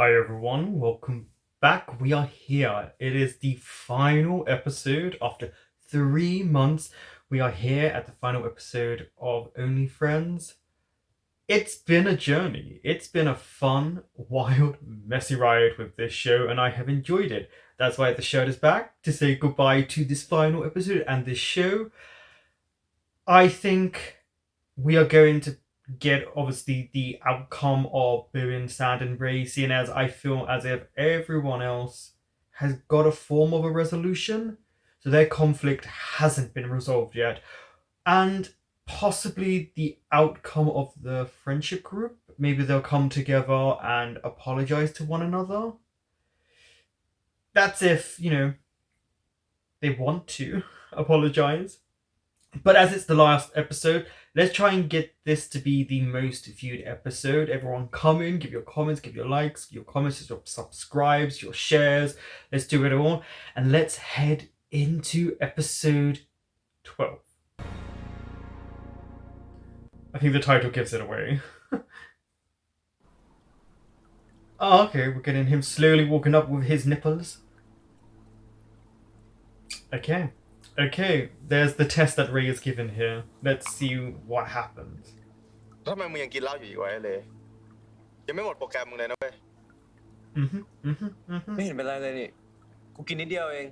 Hi everyone, welcome back. We are here. It is the final episode after 3 months. We are here at the final episode of Only Friends. It's been a journey. It's been a fun, wild, messy ride with this show, and I have enjoyed it. That's why the shirt is back to say goodbye to this final episode and this show. I think we are going to get obviously the outcome of Bowen, Sand, and Ray, seeing as I feel as if everyone else has got a form of a resolution, so their conflict hasn't been resolved yet, and possibly the outcome of the friendship group. Maybe they'll come together and apologize to one another. That's if, they want to apologize. But as it's the last episode, let's try and get this to be the most viewed episode. Everyone come in, give your comments, give your likes, your comments, your subscribes, your shares. Let's do it all. And let's head into episode 12. I think the title gives it away. Oh, okay, we're getting him slowly walking up with his nipples. Okay, there's the test that Ray is given here. Let's see what happens. ทำไมมึงยังกินเหล้าอยู่อีกวะเลยยังไม่หมดโปรแกรมมึงเลยนะเว้ย ไม่เห็นเป็นไรเลยนี่กูกินนิดเดียวเอง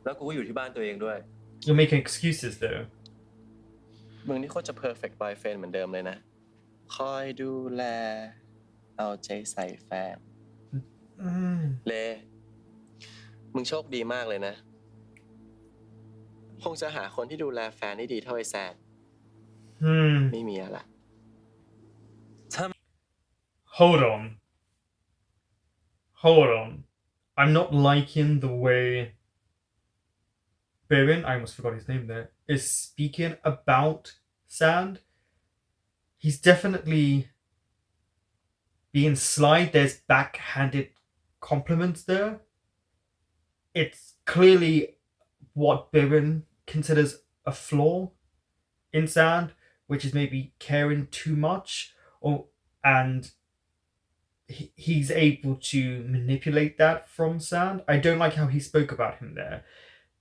แล้วกูก็อยู่ที่บ้านตัวเองด้วย You're making excuses though. มึงนี่โคตรจะ perfect boyfriend เหมือนเดิมเลยนะคอยดูแลเอาใจใส่แฟนเลมึงโชคดีมากเลยนะคงจะหาคนที่ดูแลแฟนได้ดีเท่าไอ้แซนไม่มีอะไร Hold on. I'm not liking the way Bowen, I almost forgot his name there, is speaking about Sand. He's definitely being sly. There's backhanded compliments there. It's clearly what Bowen considers a flaw in Sand, which is maybe caring too much, and he's able to manipulate that from Sand. I don't like how he spoke about him there.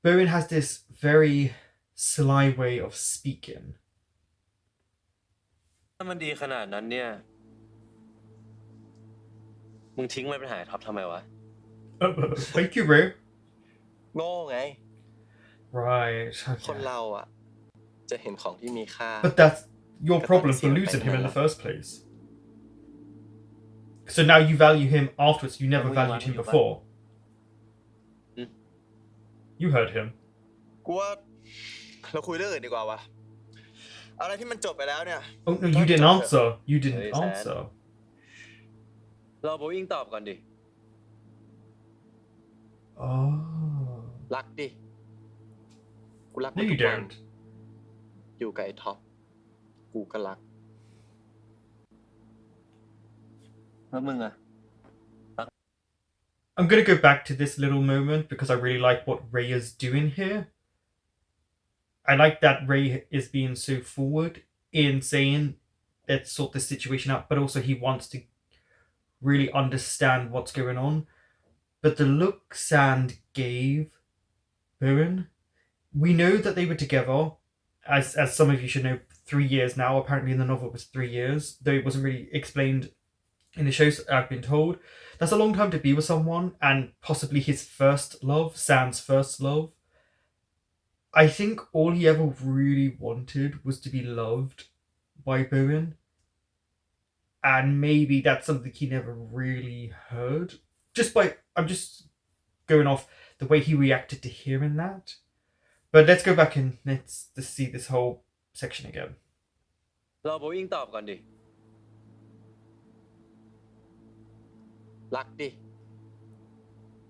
Bowen has this very sly way of speaking. ถ้ามันดีขนาดนั้นเนี่ยมึงทิ้งมันไปหาท็อปทำไมวะ Thank you, Ray. โง่ไง Right. คนเราอ่ะจะเห็นของที่มีค่า But that's your problem for losing him in the first place. So now you value him afterwards. You never valued him before. You heard him. กูว่าเราคุยเรื่องอื่นดีกว่าวะอะไรที่มันจบไปแล้วเนี่ย Oh no, you didn't answer. You didn't answer. รอโบอิงตอบก่อนดิ Oh. รักดิกูรัก No, you don't. อยู่กับไอ้ท็อปกูก็รักแล้วมึงอะ I'm going to go back to this little moment because I really like what Ray is doing here. I like that Ray is being so forward in saying, let's sort this situation out, but also he wants to really understand what's going on. But the look Sand gave Bowen, we know that they were together, as some of you should know, 3 years now. Apparently in the novel it was 3 years, though it wasn't really explained in the shows I've been told. That's a long time to be with someone, and possibly his first love, Sand's first love. I think all he ever really wanted was to be loved by Bowen, and maybe that's something he never really heard. I'm just going off the way he reacted to hearing that. But let's go back and let's see this whole section again. รอโบอิงตอบก่อนดิรักดิ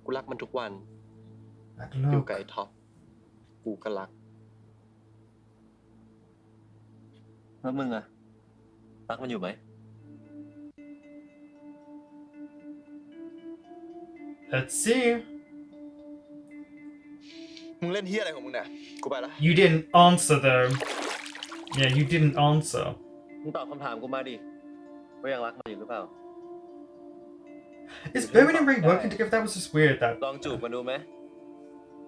กูรักมันทุกวันอยู่กับไอ้ท็อปกูก็รักแล้วมึงอะรักมันอยู่ไหม Let's see. มึงเล่นเฮียอะไรของมึงเนี่ยกูไปละ You didn't answer though. Yeah, you didn't answer. มึงตอบคำถามกูมาดิว่ายังรักมันอยู่หรือเปล่า Is Bowen and Ray working together? That was just weird. That ลองจูบกันดูไหม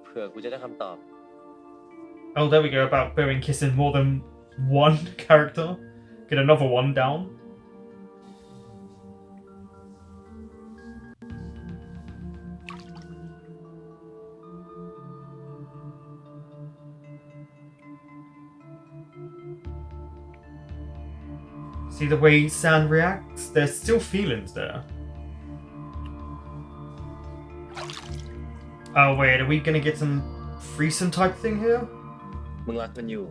เผื่อกูจะได้คำตอบ oh, there we go about Bowen kissing more than one character. Get another one down. See the way Sand reacts? There's still feelings there. Oh wait, are we gonna get some threesome type thing here? มึงรักมันอยู่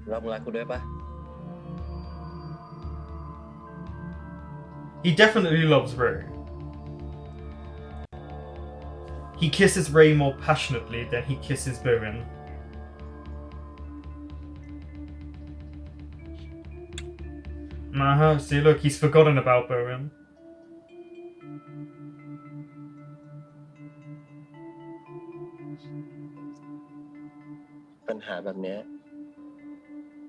แล้วมึงรักกูด้วยปะ He definitely loves Ray. He kisses Ray more passionately than he kisses Bowen. See, look, he's forgotten about Bowen. ปัญหาแบบเนี้ย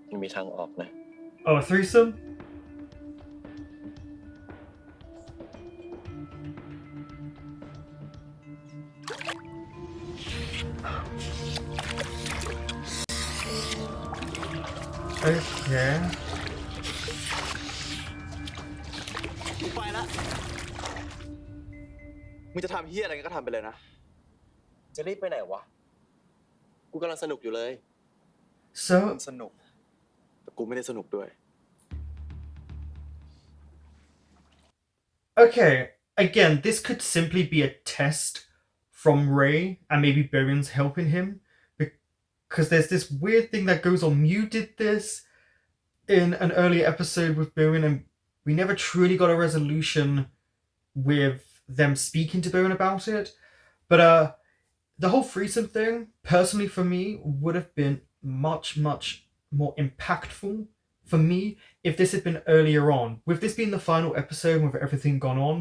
ยังมีทางออกนะ Oh, a threesome? Okay. กูไปละมึงจะทำเฮียอะไรก็ทำไปเลยนะ จะรีบไปไหนวะ กูกำลังสนุกอยู่เลย So สนุกแต่กูไม่ได้สนุกด้วย okay, again, this could simply be a test from Ray and maybe Bowen's helping him because there's this weird thing that goes on. Mew did this in an earlier episode with Bowen and we never truly got a resolution with them speaking to Bowen about it. But the whole threesome thing, personally for me, would have been much more impactful for me if this had been earlier on. With this being the final episode with everything gone on,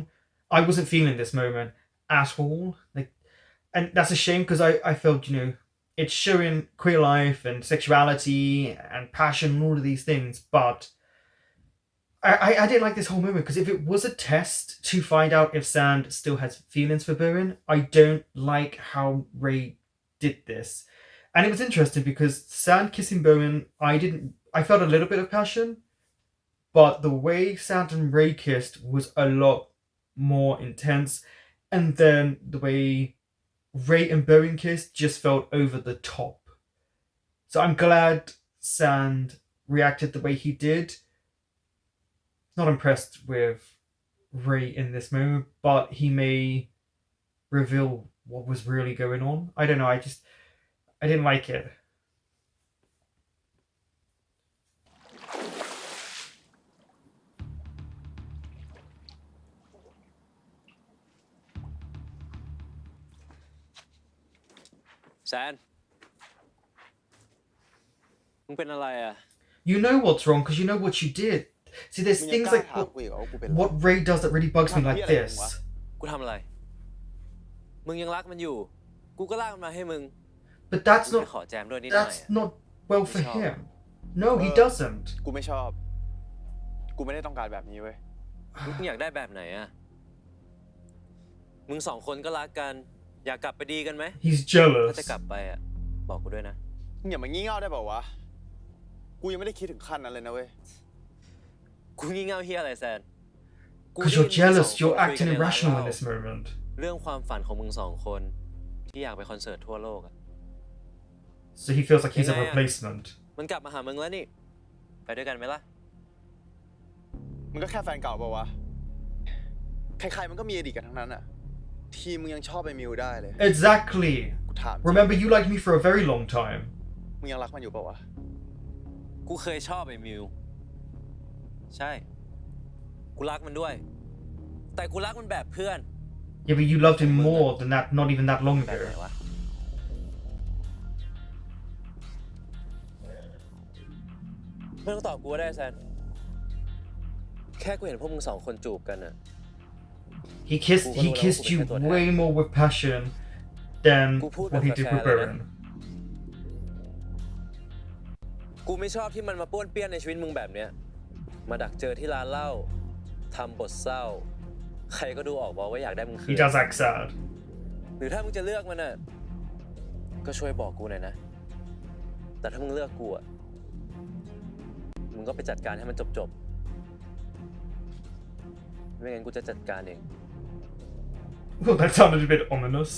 I wasn't feeling this moment at all. And that's a shame because I felt, it's showing queer life and sexuality and passion and all of these things, but I didn't like this whole moment because if it was a test to find out if Sand still has feelings for Bowen, I don't like how Ray did this. And it was interesting because Sand kissing Bowen, I felt a little bit of passion, but the way Sand and Ray kissed was a lot more intense. And then the way Ray and Bowen kissed just felt over the top. So I'm glad Sand reacted the way he did. Not impressed with Ray in this moment, but he may reveal what was really going on. I don't know, I didn't like it. Sand มึงเป็นอะไรอ่ะ You know what's wrong because you know what you did. See, there's มึงยัง things กล้า like ถามกูอีกเหรอว่ากูเป็นอะไร what Ray does that really bugs me like this. กูทำอะไร มึงยังรักมันอยู่ กูก็ลากมันมาให้มึง But that's กูแค่ not ขอแจมด้วยนิดหน่อย that's not well for him. No, he doesn't. กูไม่ชอบ กูไม่ได้ต้องการแบบนี้เว้ย มึงอยากได้แบบไหนอ่ะ มึงสองคนก็รักกัน อยากกลับไปดีกันไหม He's ถ้า jealous. จะกลับไปอ่ะ บอกกูด้วยนะ มึงอย่ามางี่เง่าได้เปล่าวะ กูยังไม่ได้คิดถึงขั้นนั้นเลยนะเว้ย กูงี่เง่าเฮียอะไรแซน Because you're jealous, you're acting irrational in this moment. เรื่องความฝันของมึงสองคน ที่อยากไปคอนเสิร์ตทั่วโลกอ่ะ So he feels like he's a replacement. มันกลับมาหามึงแล้วนี่ ไปด้วยกันไหมล่ะ มึงก็แค่แฟนเก่าเปล่าวะ ใครๆมันก็มีอดีตกันทั้งนั้นอะทีมึงยังชอบไอ้มิวได้เลย Exactly. กูถาม Remember, you liked me for a very long time. มึงยังรักมันอยู่เปล่าวะ กูเคยชอบไอ้มิว ใช่ กูรักมันด้วย แต่กูรักมันแบบเพื่อน Yeah, but you loved him more than that, not even that long แบบไหน ago. วะ ไม่ต้องตอบกูก็ได้แซน แค่กูเห็นพวกมึงสองคนจูบกันอะ He kissed you way more with passion than what he did with Bowen. กูไม่ชอบที่มันมาป้วนเปี้ยนในชีวิตมึงแบบเนี้ย มาดักเจอที่ร้านเหล้า ทำบทเศร้าใครก็ดูออกว่าอยากได้มึงคื He น does act sad. หรือถ้ามึงจะเลือกมันน่ะก็ช่วยบอกกูหน่อยนะแต่ถ้ามึงเลือกกูอ่ะมึงก็ไปจัดการให้มันจบไม่งั้นกูจะจัดการเอง Well, that sounded a bit ominous.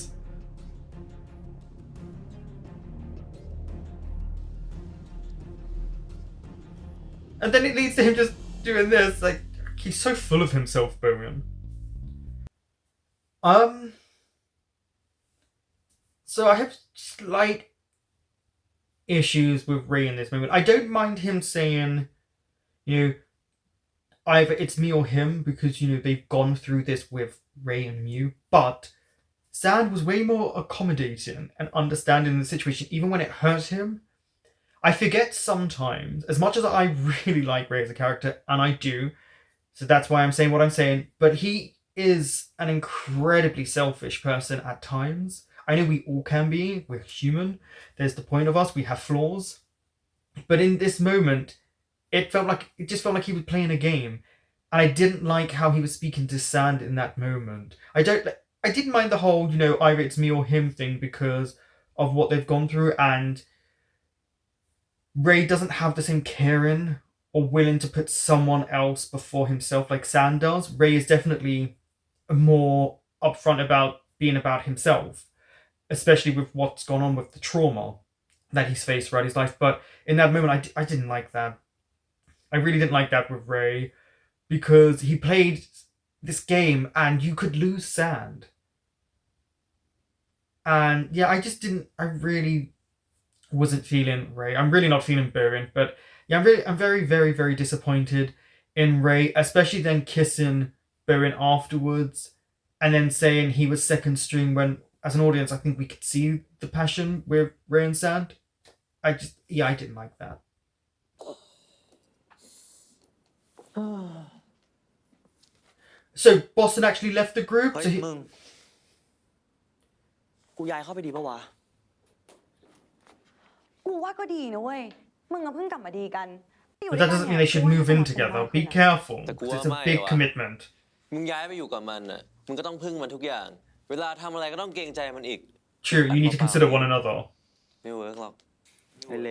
And then it leads to him just doing this. Like, he's so full of himself, Bowen. So I have slight issues with Ray in this moment. I don't mind him saying, either it's me or him, because, they've gone through this with Ray and Mew, but Sand was way more accommodating and understanding the situation, even when it hurt him. I forget sometimes, as much as I really like Ray as a character, and I do, so that's why I'm saying what I'm saying, but he is an incredibly selfish person at times. I know we all can be, we're human, there's the point of us, we have flaws, but in this moment, it just felt like he was playing a game, and I didn't like how he was speaking to Sand in that moment. I didn't mind the whole, either it's me or him thing because of what they've gone through, and Ray doesn't have the same caring or willing to put someone else before himself like Sand does. Ray is definitely more upfront about being about himself, especially with what's gone on with the trauma that he's faced throughout his life. But in that moment, I didn't like that. I really didn't like that with Ray, because he played this game and you could lose Sand. And yeah, I really wasn't feeling Ray. I'm really not feeling Bowen, but yeah, I'm very, very, very disappointed in Ray, especially then kissing Bowen afterwards and then saying he was second string when, as an audience, I think we could see the passion with Ray and Sand. I didn't like that. So Boston actually left the group. So มึงกูย้ายเข้าไปดีปะวะ กูว่าก็ดีนะเว้ย มึงก็เพิ่งกลับมาดีกัน but that doesn't mean they should move in together. Be careful, because it's a big commitment. มึงย้ายไปอยู่กับมันน่ะมึงก็ต้องพึ่งมันทุกอย่างเวลาทำอะไรก็ต้องเกรงใจมันอีก True, you need to consider one another. ไม่เวิร์กหรอก ไอ้เล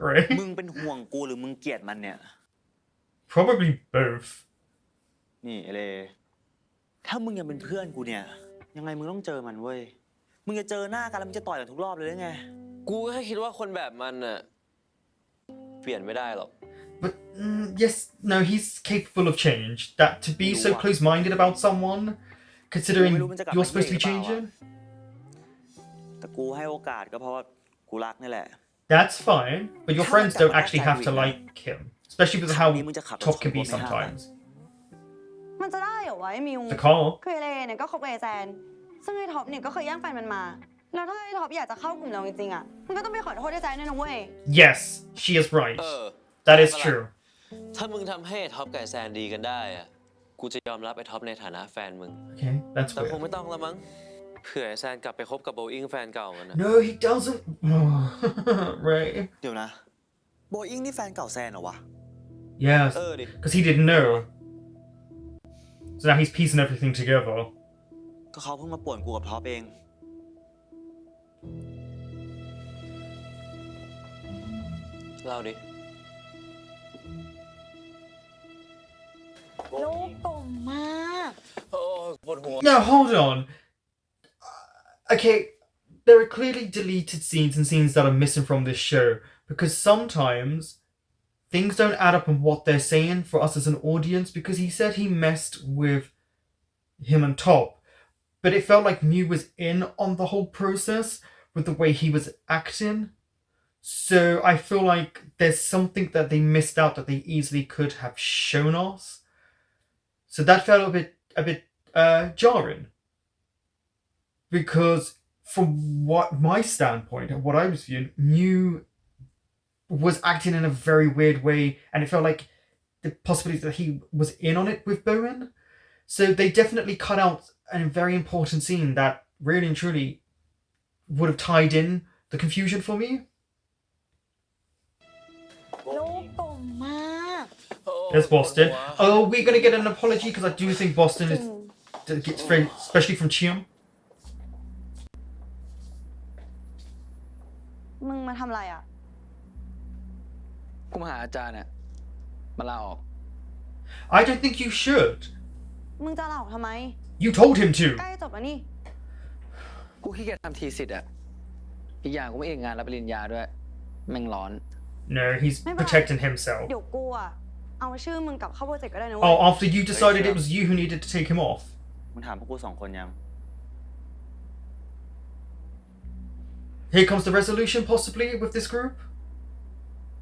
Right? มึงเป็นห่วงกูหรือมึงเกลียดมันเนี่ย Probably both. นี่ไอ้เล ถ้ามึงยังเป็นเพื่อนกูเนี่ย ยังไงมึงต้องเจอมันเว้ย มึงจะเจอหน้ากันแล้วมึงจะต่อยกันทุกรอบเลยได้ไง กูแค่คิดว่าคนแบบมันน่ะเปลี่ยนไม่ได้หรอก But yes, no, he's capable of change. That to be so close-minded about someone, considering you're supposed to be changing, แต่กูให้โอกาสก็เพราะว่ากูรักนี่แหละ that's fine. But your friends don't actually have to like him, especially with how Top can be sometimes. มันจะได้เหรอวะไอ้มิว The call. คือไอ้เลเนี่ยก็คบกับไอ้แซน ซึ่งไอ้ท็อปเนี่ยก็เคยแย่งแฟนมันมา แล้วถ้าไอ้ท็อปอยากจะเข้ากลุ่มเราจริงๆอ่ะ มันก็ต้องไปขอโทษไอ้แซนด้วยนะเว้ย Yes, she is right. That is true. ถ้ามึงทำให้ท็อปกับแซนดีกันได้อะกูจะยอมรับไอ้ท็อปในฐานะแฟนมึง Okay, that's แต่คง weird. ไม่ต้องละมั้งเผื่อไอ้แซนกลับไปคบกับโบอิงแฟนเก่ามันนะ No, he doesn't. Right? เดี๋ยวนะ โบอิงนี่แฟนเก่าแซนเหรอวะ Yes, ดิ because he didn't know. So now he's piecing everything together. ก็เขาเพิ่งมาป่วนกูกับท็อปเอง เล่าดิ ลูกกลมมาก โอ้ปวดหัว No, hold on. Okay, there are clearly deleted scenes and scenes that are missing from this show, because sometimes things don't add up on what they're saying for us as an audience, because he said he messed with him and Top, but it felt like Mew was in on the whole process with the way he was acting. So I feel like there's something that they missed out that they easily could have shown us. So that felt a bit jarring. Because from what my standpoint and what I was viewing, Mew was acting in a very weird way, and it felt like the possibility that he was in on it with Bowen. So they definitely cut out a very important scene that really and truly would have tied in the confusion for me. ลูกกลมมาก โอ้ There's Boston. Oh, we're gonna get an apology because I do think Boston is gets very, especially from Chiam. มึงมาทำอะไรอ่ะ กูมาหาอาจารย์เนี่ยมาลาออก I don't think you should. มึงจะลาออกทำไม You told him to. ใกล้จบแล้วนี่ กูขี้เกียจทำทีสิทธิ์อ่ะ อีกอย่างกูไม่เอกงานรับปริญญาด้วย แม่งร้อน No, he's protecting himself. เดี๋ยวกูอ่ะ เอาชื่อมึงกลับเข้าโปรเจกต์ก็ได้นะเว้ย Oh, after you decided it was you who needed to take him off. มึงถามพวกกู2 คนยัง Here comes the resolution, possibly, with this group.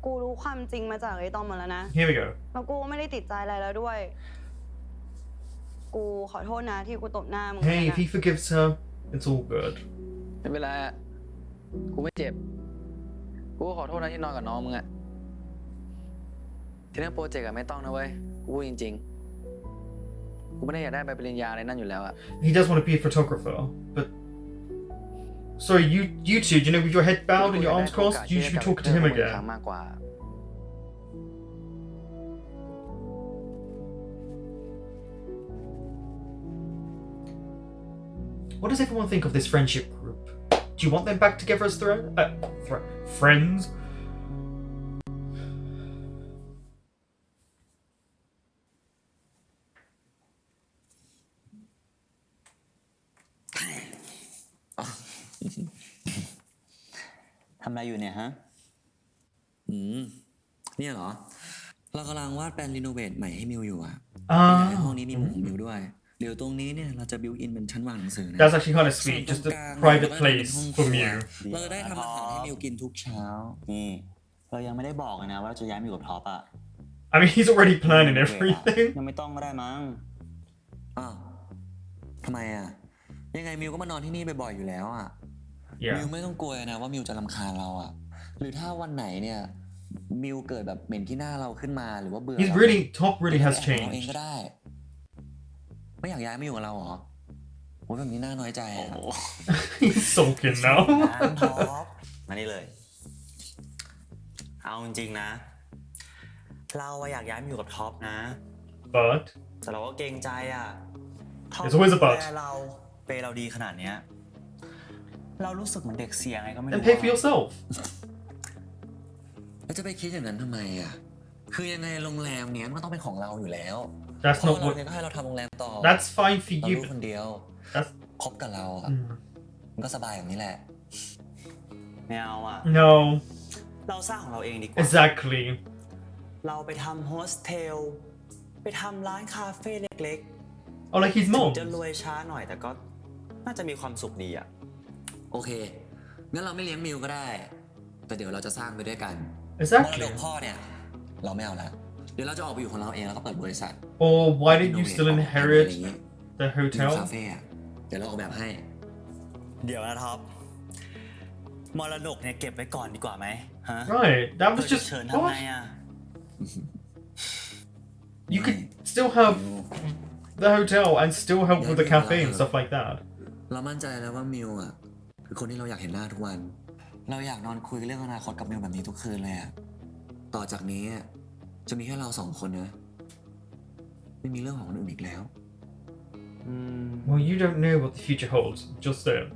กูรู้ความจริงมาจากไอ้ตอมหมดแล้วนะ Here we go. แล้วกูไม่ได้ติดใจอะไรแล้วด้วย กูขอโทษนะที่กูตบหน้ามึง Hey, if he forgives her, it's all good. ไม่เป็นไรอะกูไม่เจ็บ กูก็ขอโทษนะที่นอนกับน้องมึงอะที่เรื่องโปรเจกต์อะไม่ต้องนะเว้ย กูพูดจริงๆ กูไม่ได้อยากได้ใบปริญญาอะไรนั่นอยู่แล้วอะ He does want to be a photographer, but... Sorry, you two, do you know with your head bowed and your arms crossed? You should be talking to him again. มากกว่า What does everyone think of this friendship group? Do you want them back together as friends? Oh. ทำอะไรอยู่เนี่ยฮะ เนี่ยเหรอ เรากำลังวาดแปลนรีโนเวทใหม่ให้มิวอยู่อะในห้องนี้มีมุมของมิวด้วย เดี๋ยวตรงนี้เนี่ยเราจะบิวอินเป็นชั้นวางหนังสือนะ That's actually kind of sweet, just a private place for Mew. เราจะได้ทำอาหารให้มิวกินทุกเช้า นี่ เรายังไม่ได้บอกเลยนะว่าเราจะย้ายมาอยู่กับท็อปอะ I mean, he's already planning everything. ยังไม่ต้องก็ได้มั้ง อ้าวทำไมอะยังไงมิวก็มานอนที่นี่บ่อยๆอยู่แล้วอะมิ Yeah. วไม่ต้องกลัวนะว่ามิวจะรำคาญเราอะหรือถ้าวันไหนเนี่ยมิวเกิดแบบเหม็นที่หน้าเราขึ้นมาหรือว่าเบื่อ He's เรา really, Top really เรา has เอง changed. ก็ได้ ไม่อยากย้ายมาอยู่กับเราเหรอโอ้ยแบบนี้น่าน้อยใจอะ He's sulking ท็อ now. ปมานี่เลย เอาจริงๆนะ เราอะอยากย้ายมาอยู่กับท็อปนะ But แต่เราก็เกรงใจอะท็อป It's always a but. ดูแลเราเปย์เราดีขนาดเนี้ย เรารู้สึกเหมือนเด็กเสียไงก็ไม่รู้ then pay for yourself. แล้วจะไปคิดอย่างนั้นทำไมอ่ะ คือยังไงโรงแรมเนี้ยมันก็ต้องเป็นของเราอยู่แล้ว That's เพราะ not เรา what. เนี่ยก็ให้เราทำโรงแรมต่อ That's fine for เรา you. ลูกคนเดียว That's คบกับเราอ่ะ มันก็สบายแบบนี้แหละ ไม่เอาอะ no. เราสร้างของเราเองดีกว่า Exactly. เราไปทำโฮสเทล ไปทำร้านคาเฟ่เล็ก Oh, like his ๆถึ mom. งจะรวยช้าหน่อยแต่ก็น่าจะมีความสุขดีอะ โอเค งั้นเราไม่เลี้ยงมิวก็ได้ แต่เดี๋ยวเราจะสร้างไปด้วยกันมร Exactly. ดกพ่อเนี่ย เราไม่เอาละ เดี๋ยวเราจะออกไปอยู่ของเราเองแล้วก็เปิดบริษัท Or why did you still อะไรอย่าง inherit งี้ the มิว hotel? คาเฟ่อะเดี๋ยวเราออกแบบให้ เดี๋ยวนะท็อป มรดกเนี่ยเก็บไว้ก่อนดีกว่าไหมฮะ Right. That เรา was จะ just เชิญทำไง what? อะ You could still have the hotel and still help with the cafe and stuff like that. เรามั่นใจแล้วว่ามิวอ่ะคือคนที่เราอยากเห็นหน้าทุกวัน เราอยากนอนคุยเรื่องอนาคตกับมิวแบบนี้ทุกคืนเลยอ่ะ ต่อจากนี้จะมีแค่เรา2 คนนะ ไม่มีเรื่องของคนอื่นอีกแล้ว Well, you don't know what the future holds. Just saying.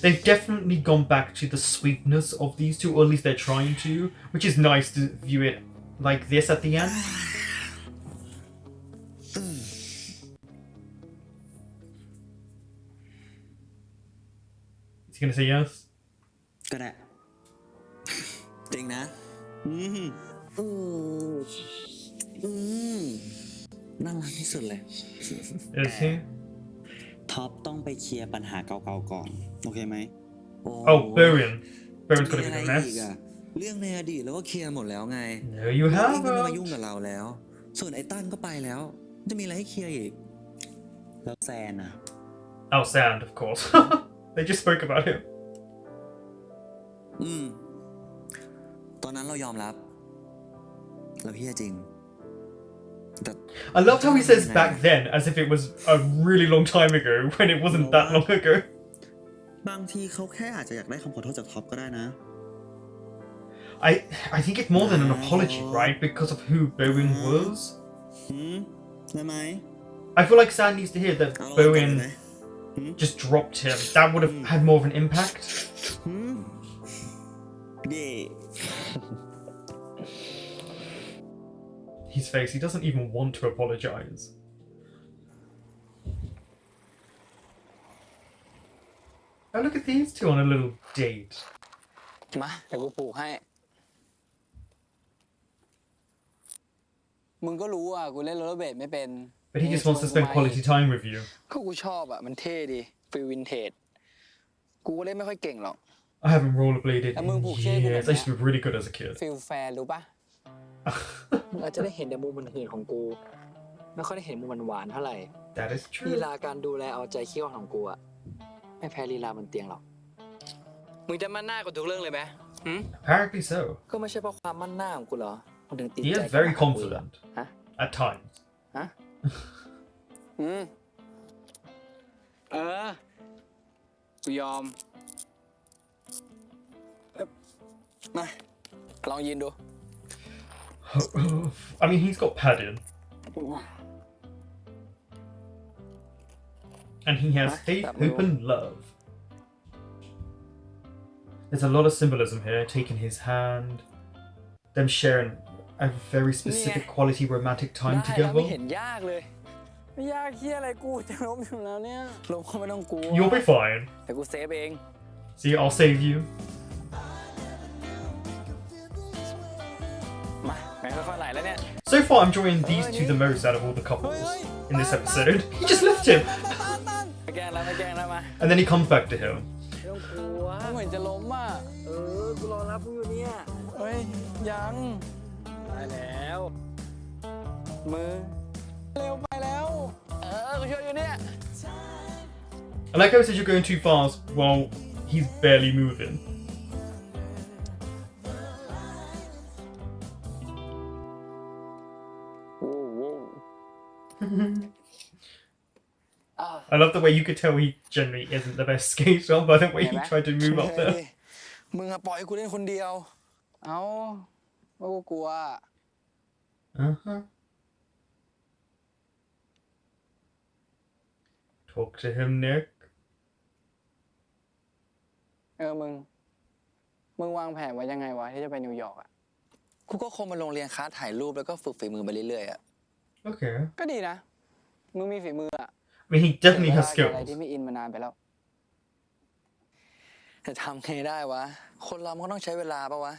They've definitely gone back to the sweetness of these two, or at least they're trying to, which is nice to view it like this at the end. Is he gonna say yes? ก็ได้ จริงนะ น่ารักที่สุดเลย Is he? ท็อปต้องไปเคลียร์ปัญหาเก่าๆก่อน โอเคไหม Oh, Barian. Barian's จะ gonna มี be อะไร the อีก mess. อะเรื่องในอดีตแล้วก็เคลียร์หมดแล้วไง No, you เราเองก็ไม่มายุ่ง haven't. กับเราแล้ว ส่วนไอ้ตั้นก็ไปแล้ว จะมีอะไรให้เคลียร์อีก แล้วแซนอะ Oh, Sand, of course. They just spoke about him. ตอนนั้นเรายอมรับ เราเฮี้ยจริง แต่ I loved how he says back then as if it was a really long time ago when it wasn't that long ago. บางทีเขาแค่อาจจะอยากได้คำขอโทษจากท็อปก็ได้นะ I think it's more than an apology, right? Because of who Bowen was. ได้ไหม I feel like Sam needs to hear that เอาลองกันไหม Bowen just dropped him. That would have had more of an impact. เย่ His face, he doesn't even want to apologize. Oh, look at these two on a little date. มาเดี๋ยวกูปลูกให้ มึงก็รู้อ่ะ กูเล่นโรลเลอร์เบดไม่เป็น But he just wants to spend quality time with you. ก็กูชอบอ่ะ มันเท่ดีฟิลวินเทจ กูก็เล่นไม่ค่อยเก่งหรอก I haven't rollerbladed Andมึง in ผูกเชือกกูแบบ years. I used to be really good as a kid. ฟิลแฟร์รู้ปะ มึงอาจจะได้เห็นแต่มุมมันหื่นของกู ไม่ค่อยได้เห็นมุมมันหวานเท่าไหร่ That is ลี true. ลาการดูแลเอาใจเขี้ยวของกูอ่ะ ไม่แพ้ลีลาบนเตียงหรอก มึงจะมั่นหน้ากับทุกเรื่องเลยไหม Apparently so. ก็ไม่ใช่เพราะความมั่นหน้าของกูเหรอมึงถึงติด He ใจ is very confident ฮะ at times. ฮะ กูยอม มา ลองยืนดู I mean, he's got padding. And he has faith, hope, and love. There's a lot of symbolism here. Taking his hand, them sharing a very specific quality romantic time ได้แล้วไม่ together. เห็นยากเลย ไม่ยากเฮียอะไรกูจะล้มอยู่แล้วเนี่ยล้มก็ไม่ต้องกลัว You'll be fine. แต่กูเซฟเอง See, I'll save you. มาแม่งค่อยๆไหลแล้วเนี่ย So far, I'm enjoying these two the most out of all the couples in this episode. He just left him, ไม่แกล้งแล้วไม่แกล้งแล้วมา and then he comes back to him. ไม่ต้องกลัวเหมือนจะล้มอ่ะ กูรอรับกูอยู่เนี่ย เฮ้ย ยังได้แล้ว มือ เร็วไปแล้ว กูช่วยอยู่เนี่ย I like how he says you're going too fast while he's barely moving. I love the way you could tell he generally isn't the best skater by the way he tried to move up there. มึงอะปล่อยกูเล่นคนเดียว เอาว่ากูกลัว Uh-huh. Talk to him, Nick. มึงวางแผนไว้ยังไงวะที่จะไปนิวยอร์กอ่ะ กูก็คงมาลงเรียนคลาสถ่ายรูปแล้วก็ฝึกฝีมือไปเรื่อยๆอ่ะ Okay. ก็ดีนะ มึงมีฝีมืออ่ะ I mean, he definitely has แต่ว่าอะไร skills. ที่ไม่อินมานานไปแล้ว แต่ทำไงได้วะ คนเรามันก็ต้องใช้เวลาปะวะ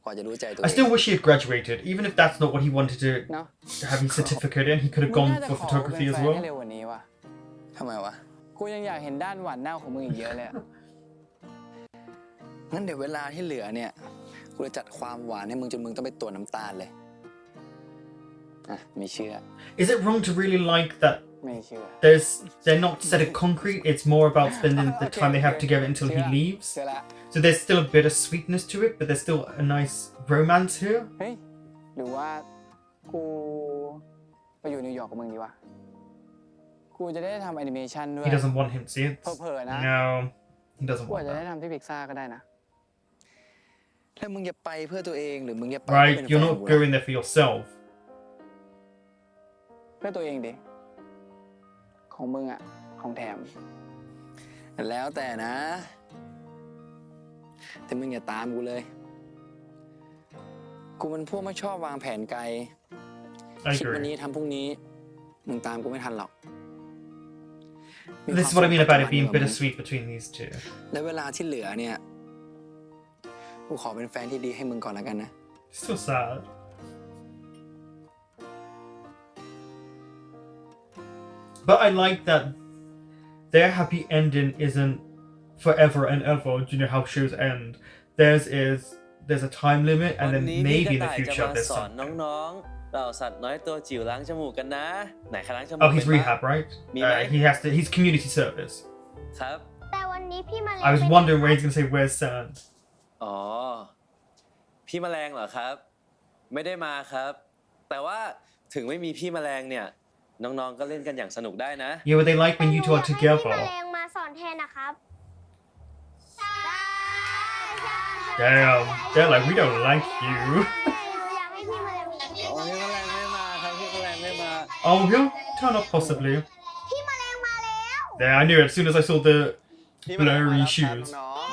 กว่าจะรู้ใจตัวเอ I ง still wish he had graduated, even if that's not what he wanted to เนาะ have his certificate in. He could have มึง gone น่าจะ for ขอเป็น photography แฟ as นให้ well. เร็วกว่านี้วะ ทำไมวะ กูยังอยากเห็นด้านหวานเน่าของมึงอีกเยอะเลยอะ งั้นเดี๋ยวเวลาที่เหลือเนี่ย กูจะจัดความหวานให้มึงจนมึงต้องไปตรวจน้ำตาลเลย อ่ะ ไม่เชื่อ Is it wrong to really like that ไม่เชื่อ they're not set in concrete? It's more about spending the time they have together until he leaves. เชื่อละ So there's still a bit of sweetness to it, but there's still a nice romance here. เฮ้ย หรือว่ากูไปอยู่นิวยอร์กกับมึงดีวะ กูจะได้ทำแอนิเมชันด้วย He doesn't want him to see it. เผลอๆนะ No, he doesn't กูอาจ want จะได้ that. ทำที่พิกซ่าก็ได้นะ แล้วมึงจะไปเพื่อตัวเองหรือมึงจะไป Right, เพื่อ you're เป็นแฟน not กู going there for yourself. เพื่อตัวเองดิ ของมึงอ่ะ ของแถม แล้วแต่นะ แต่มึงอย่าตามกูเลย กูเป็นพวกไม่ชอบวางแผนไกล I คิดวัน agree. นี้ทำพรุ่งนี้ มึงตามกูไม่ทันหรอก This is what I mean about it being bittersweet between these two. และเวลาที่เหลือเนี่ย กูขอเป็นแฟนที่ดีให้มึงก่อนแล้วกันนะ So sad. But I like that their happy ending isn't forever and ever. Do you know how shows end? There's a time limit, and วัน then นี้พี่ maybe ก in ระ the ต่ายจะ future มา there's สอน something. น้องๆ เราสัตว์น้อยตัวจิ๋วล้างจมูกกันนะ ไหนใครล้างจมูก Oh, he's เป็นบ้าง rehab, right? Me, right? He's community service. ครับ แต่วันนี้พี่มา I was wondering where he's gonna say where's Sand. อ๋อ พี่แมลงเหรอครับ ไม่ได้มาครับ แต่ว่าถึงไม่มีพี่แมลงเนี่ย น้องๆ ก็เล่นกันอย่างสนุกได้นะ Yeah, but they like when you two are พี่แม together. ลงมาสอนแทนนะครับ Damn, they're like, we don't like you. โอ้พี่แมลงไม่มาครับพี่แมลงไม่มา Oh, he'll turn up possibly. Yeah, I knew it as soon as I saw the พี่มาแล้วมา blurry แล้วครับ shoes. น้อง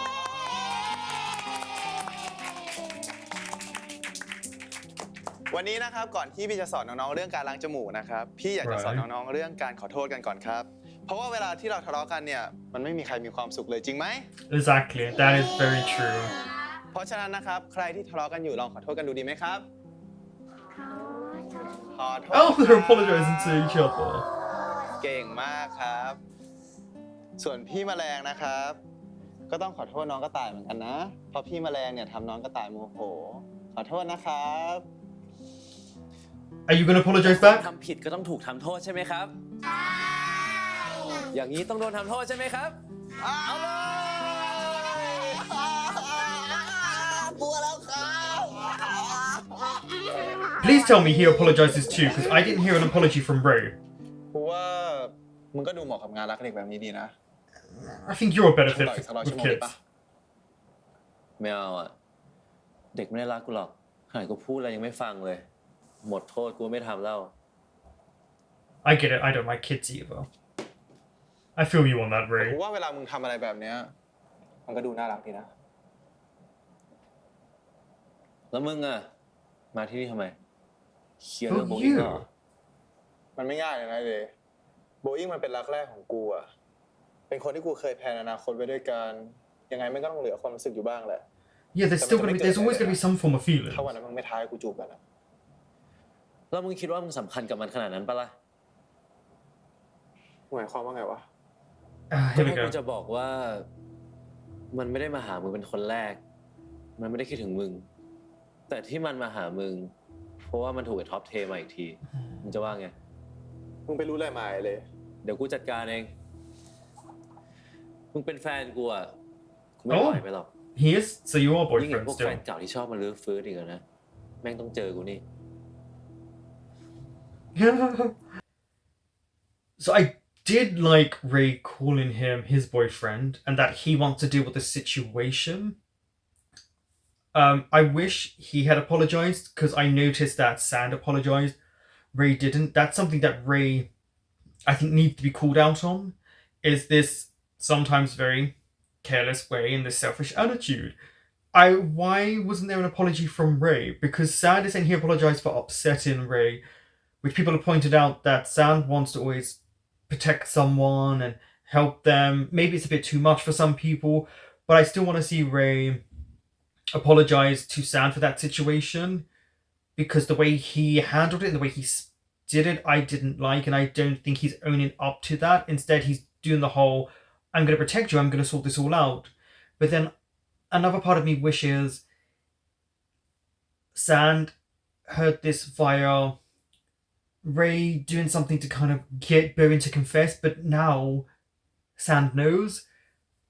ๆวันนี้นะครับก่อนที่พี่จะสอนน้องๆเรื่องการล้างจมูกนะครับพี่อยากจะสอนน้องๆเรื่องการขอโทษกันก่อนครับเพราะว่าเวลาที่เราทะเลาะกันเนี่ยมันไม่มีใครมีความสุขเลยจริงไหม Exactly, that is very true. เพราะฉะนั้นนะครับใครที่ทะเลาะกันอยู่ลองขอโทษกันดูดีไหมครับขอโทษ Oh, they're apologizing to each other. เก่งมากครับ ส่วนพี่แมลงนะครับก็ต้องขอโทษน้องกระต่ายเหมือนกันนะเพราะพี่แมลงเนี่ยทำน้องกระต่ายโมโหขอโทษนะครับ Are you gonna apologize back? ทำผิดก็ต้องถูกทำโทษใช่ไหมครับใช่อย่างนี้ต้องโดนทำโทษใช่ไหมครับเอาเลย กลัวแล้วครับ Please tell me he apologizes too, because I didn't hear an apology from Ray. กูว่ามึงก็ดูเหมาะกับงานรักเด็กแบบนี้ดีนะ I think you're a better ช่วย fit หน่อยสักร้อย with ชั่วโมงได้ kids. ปะ ไม่เอาอ่ะเด็กไม่ได้รักกูหรอกขนาดกูพูดอะไรยังไม่ฟังเลยหมดโทษกูไม่ทำแล้ว I get it, I don't like kids either. I feel you on that, กู Ray. ว่าเวลามึงทำอะไรแบบเนี้ยมันก็ดูน่ารักดีนะ แล้วมึงอ่ะมาที่นี่ทำไมเคลียร์เรื่อง For โบอิง you. เหรอ มันไม่ง่ายเลยนะเลยโบอิงมันเป็นรักแรกของกูอะเป็นคนที่กูเคยแพลนอนาคตไว้ด้วยกันยังไงไม่ก็ต้องเหลือความรู้สึกอยู่บ้างแหละ Yeah, there's always gonna be some form of feeling. ถ้าวันนั้นมึงไม่ท้ายกูจูบกันอะ แล้วมึงคิดว่ามึงสำคัญกับมันขนาดนั้นปะล่ะ หมายความว่าไงวะ ก็ Here we ถ้ากู go. จะบอกว่ามันไม่ได้มาหามึงเป็นคนแรก มันไม่ได้คิดถึงมึง แต่ที่มันมาหามึงเพราะว่ามันถูกไอ้ท็อปเทมาอีกทีมึงจะว่าไง มึงไปรู้อะไรมาเลย เดี๋ยวกูจัดการเองมึงเป็นแฟนกูอ่ะกูไม่ปล่อยไปหรอก He is, so you are ยิ่งเห็น boyfriend พวกแฟ still. นเก่าที่ชอบมาลื้อฟื้นอีกนะแม่งต้องเจอกูนี่ So I did like Ray calling him his boyfriend and that he wants to deal with the situation. I wish he had apologized because I noticed that Sand apologized. Ray didn't. That's something that Ray, I think, needs to be called out on. Is this sometimes very careless way and this selfish attitude? Why wasn't there an apology from Ray? Because Sand is saying he apologized for upsetting Ray, which people have pointed out that Sand wants to always protect someone and help them. Maybe it's a bit too much for some people, but I still want to see Ray apologize to Sand for that situation because the way he handled it and the way he did it, I didn't like, and I don't think he's owning up to that. Instead, he's doing the whole, I'm going to protect you, I'm going to sort this all out. But then another part of me wishes Sand heard this via Ray doing something to kind of get Bowen to confess, but now Sand knows.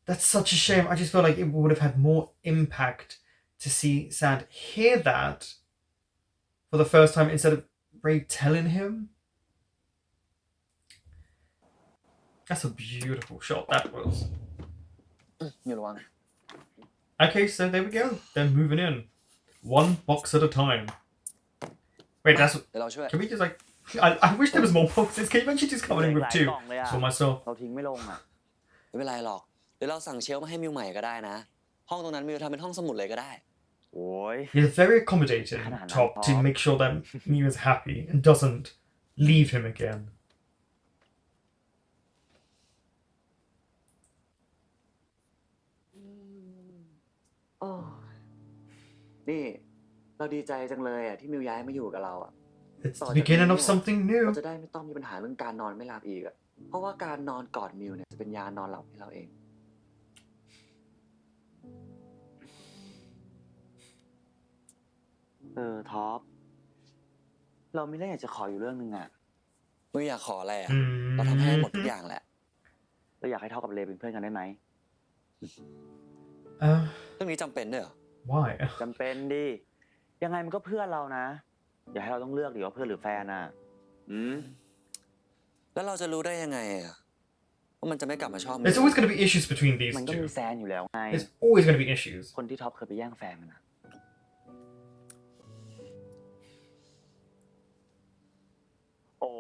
That's such a shame. I just feel like it would have had more impact to see Sand hear that for the first time instead of Ray telling him. That's a beautiful shot, that was. อยู่ระวัง Okay, so there we go. They're moving in. One box at a time. Wait, that's... เดี๋ยวเราช่วย Can we just like... I wish there was more boxes. Can you imagine just coming in with two for myself? เราทิ้งไม่ลงอ่ะ ไม่เป็นไรหรอกเดี๋ยวเราสั่งเชลฟ์มาให้มิวใหม่ก็ได้นะ ห้องตรงนั้นมิวทำเป็นห้องสมุดเลยก็ได้ โอ้ย He's very accommodating, Top, to make sure that Mew is happy and doesn't leave him again. โอ้นี่ เราดีใจจังเลยอ่ะที่มิวย้ายมาอยู่กับเราอ่ะ It's the beginning of something เรา new. จะได้ไม่ต้องมีปัญหาเรื่องการนอนไม่หลับอีกอ่ะ เพราะว่าการนอนกอดมิวเนี่ยจะเป็นยานอนหลับให้เราเอง ท็อป เรามีเรื่องอยากจะขออยู่เรื่องนึงอ่ะ มิวอยากขออะไรอ่ะ เราทำให้หมดทุกอย่างแหละ เราอยากให้ท็อปกับเลเป็นเพื่อนกันได้ไหม เรื่องนี้จำเป็นด้วยเหรอ Why? จำเป็นดิ ยังไงมันก็เพื่อนเรานะ อย่าให้เราต้องเลือกดิว่าเพื่อนหรือแฟนอ่ะ แล้วเราจะรู้ได้ยังไงอ่ะ ว่ามันจะไม่กลับมาชอบมึง There's always going to be issues between these มันก็มี two. แซนอยู่แล้วไง There's always going to be issues. คนที่ท็อปเคยไปแย่งแฟนมันอะโอ้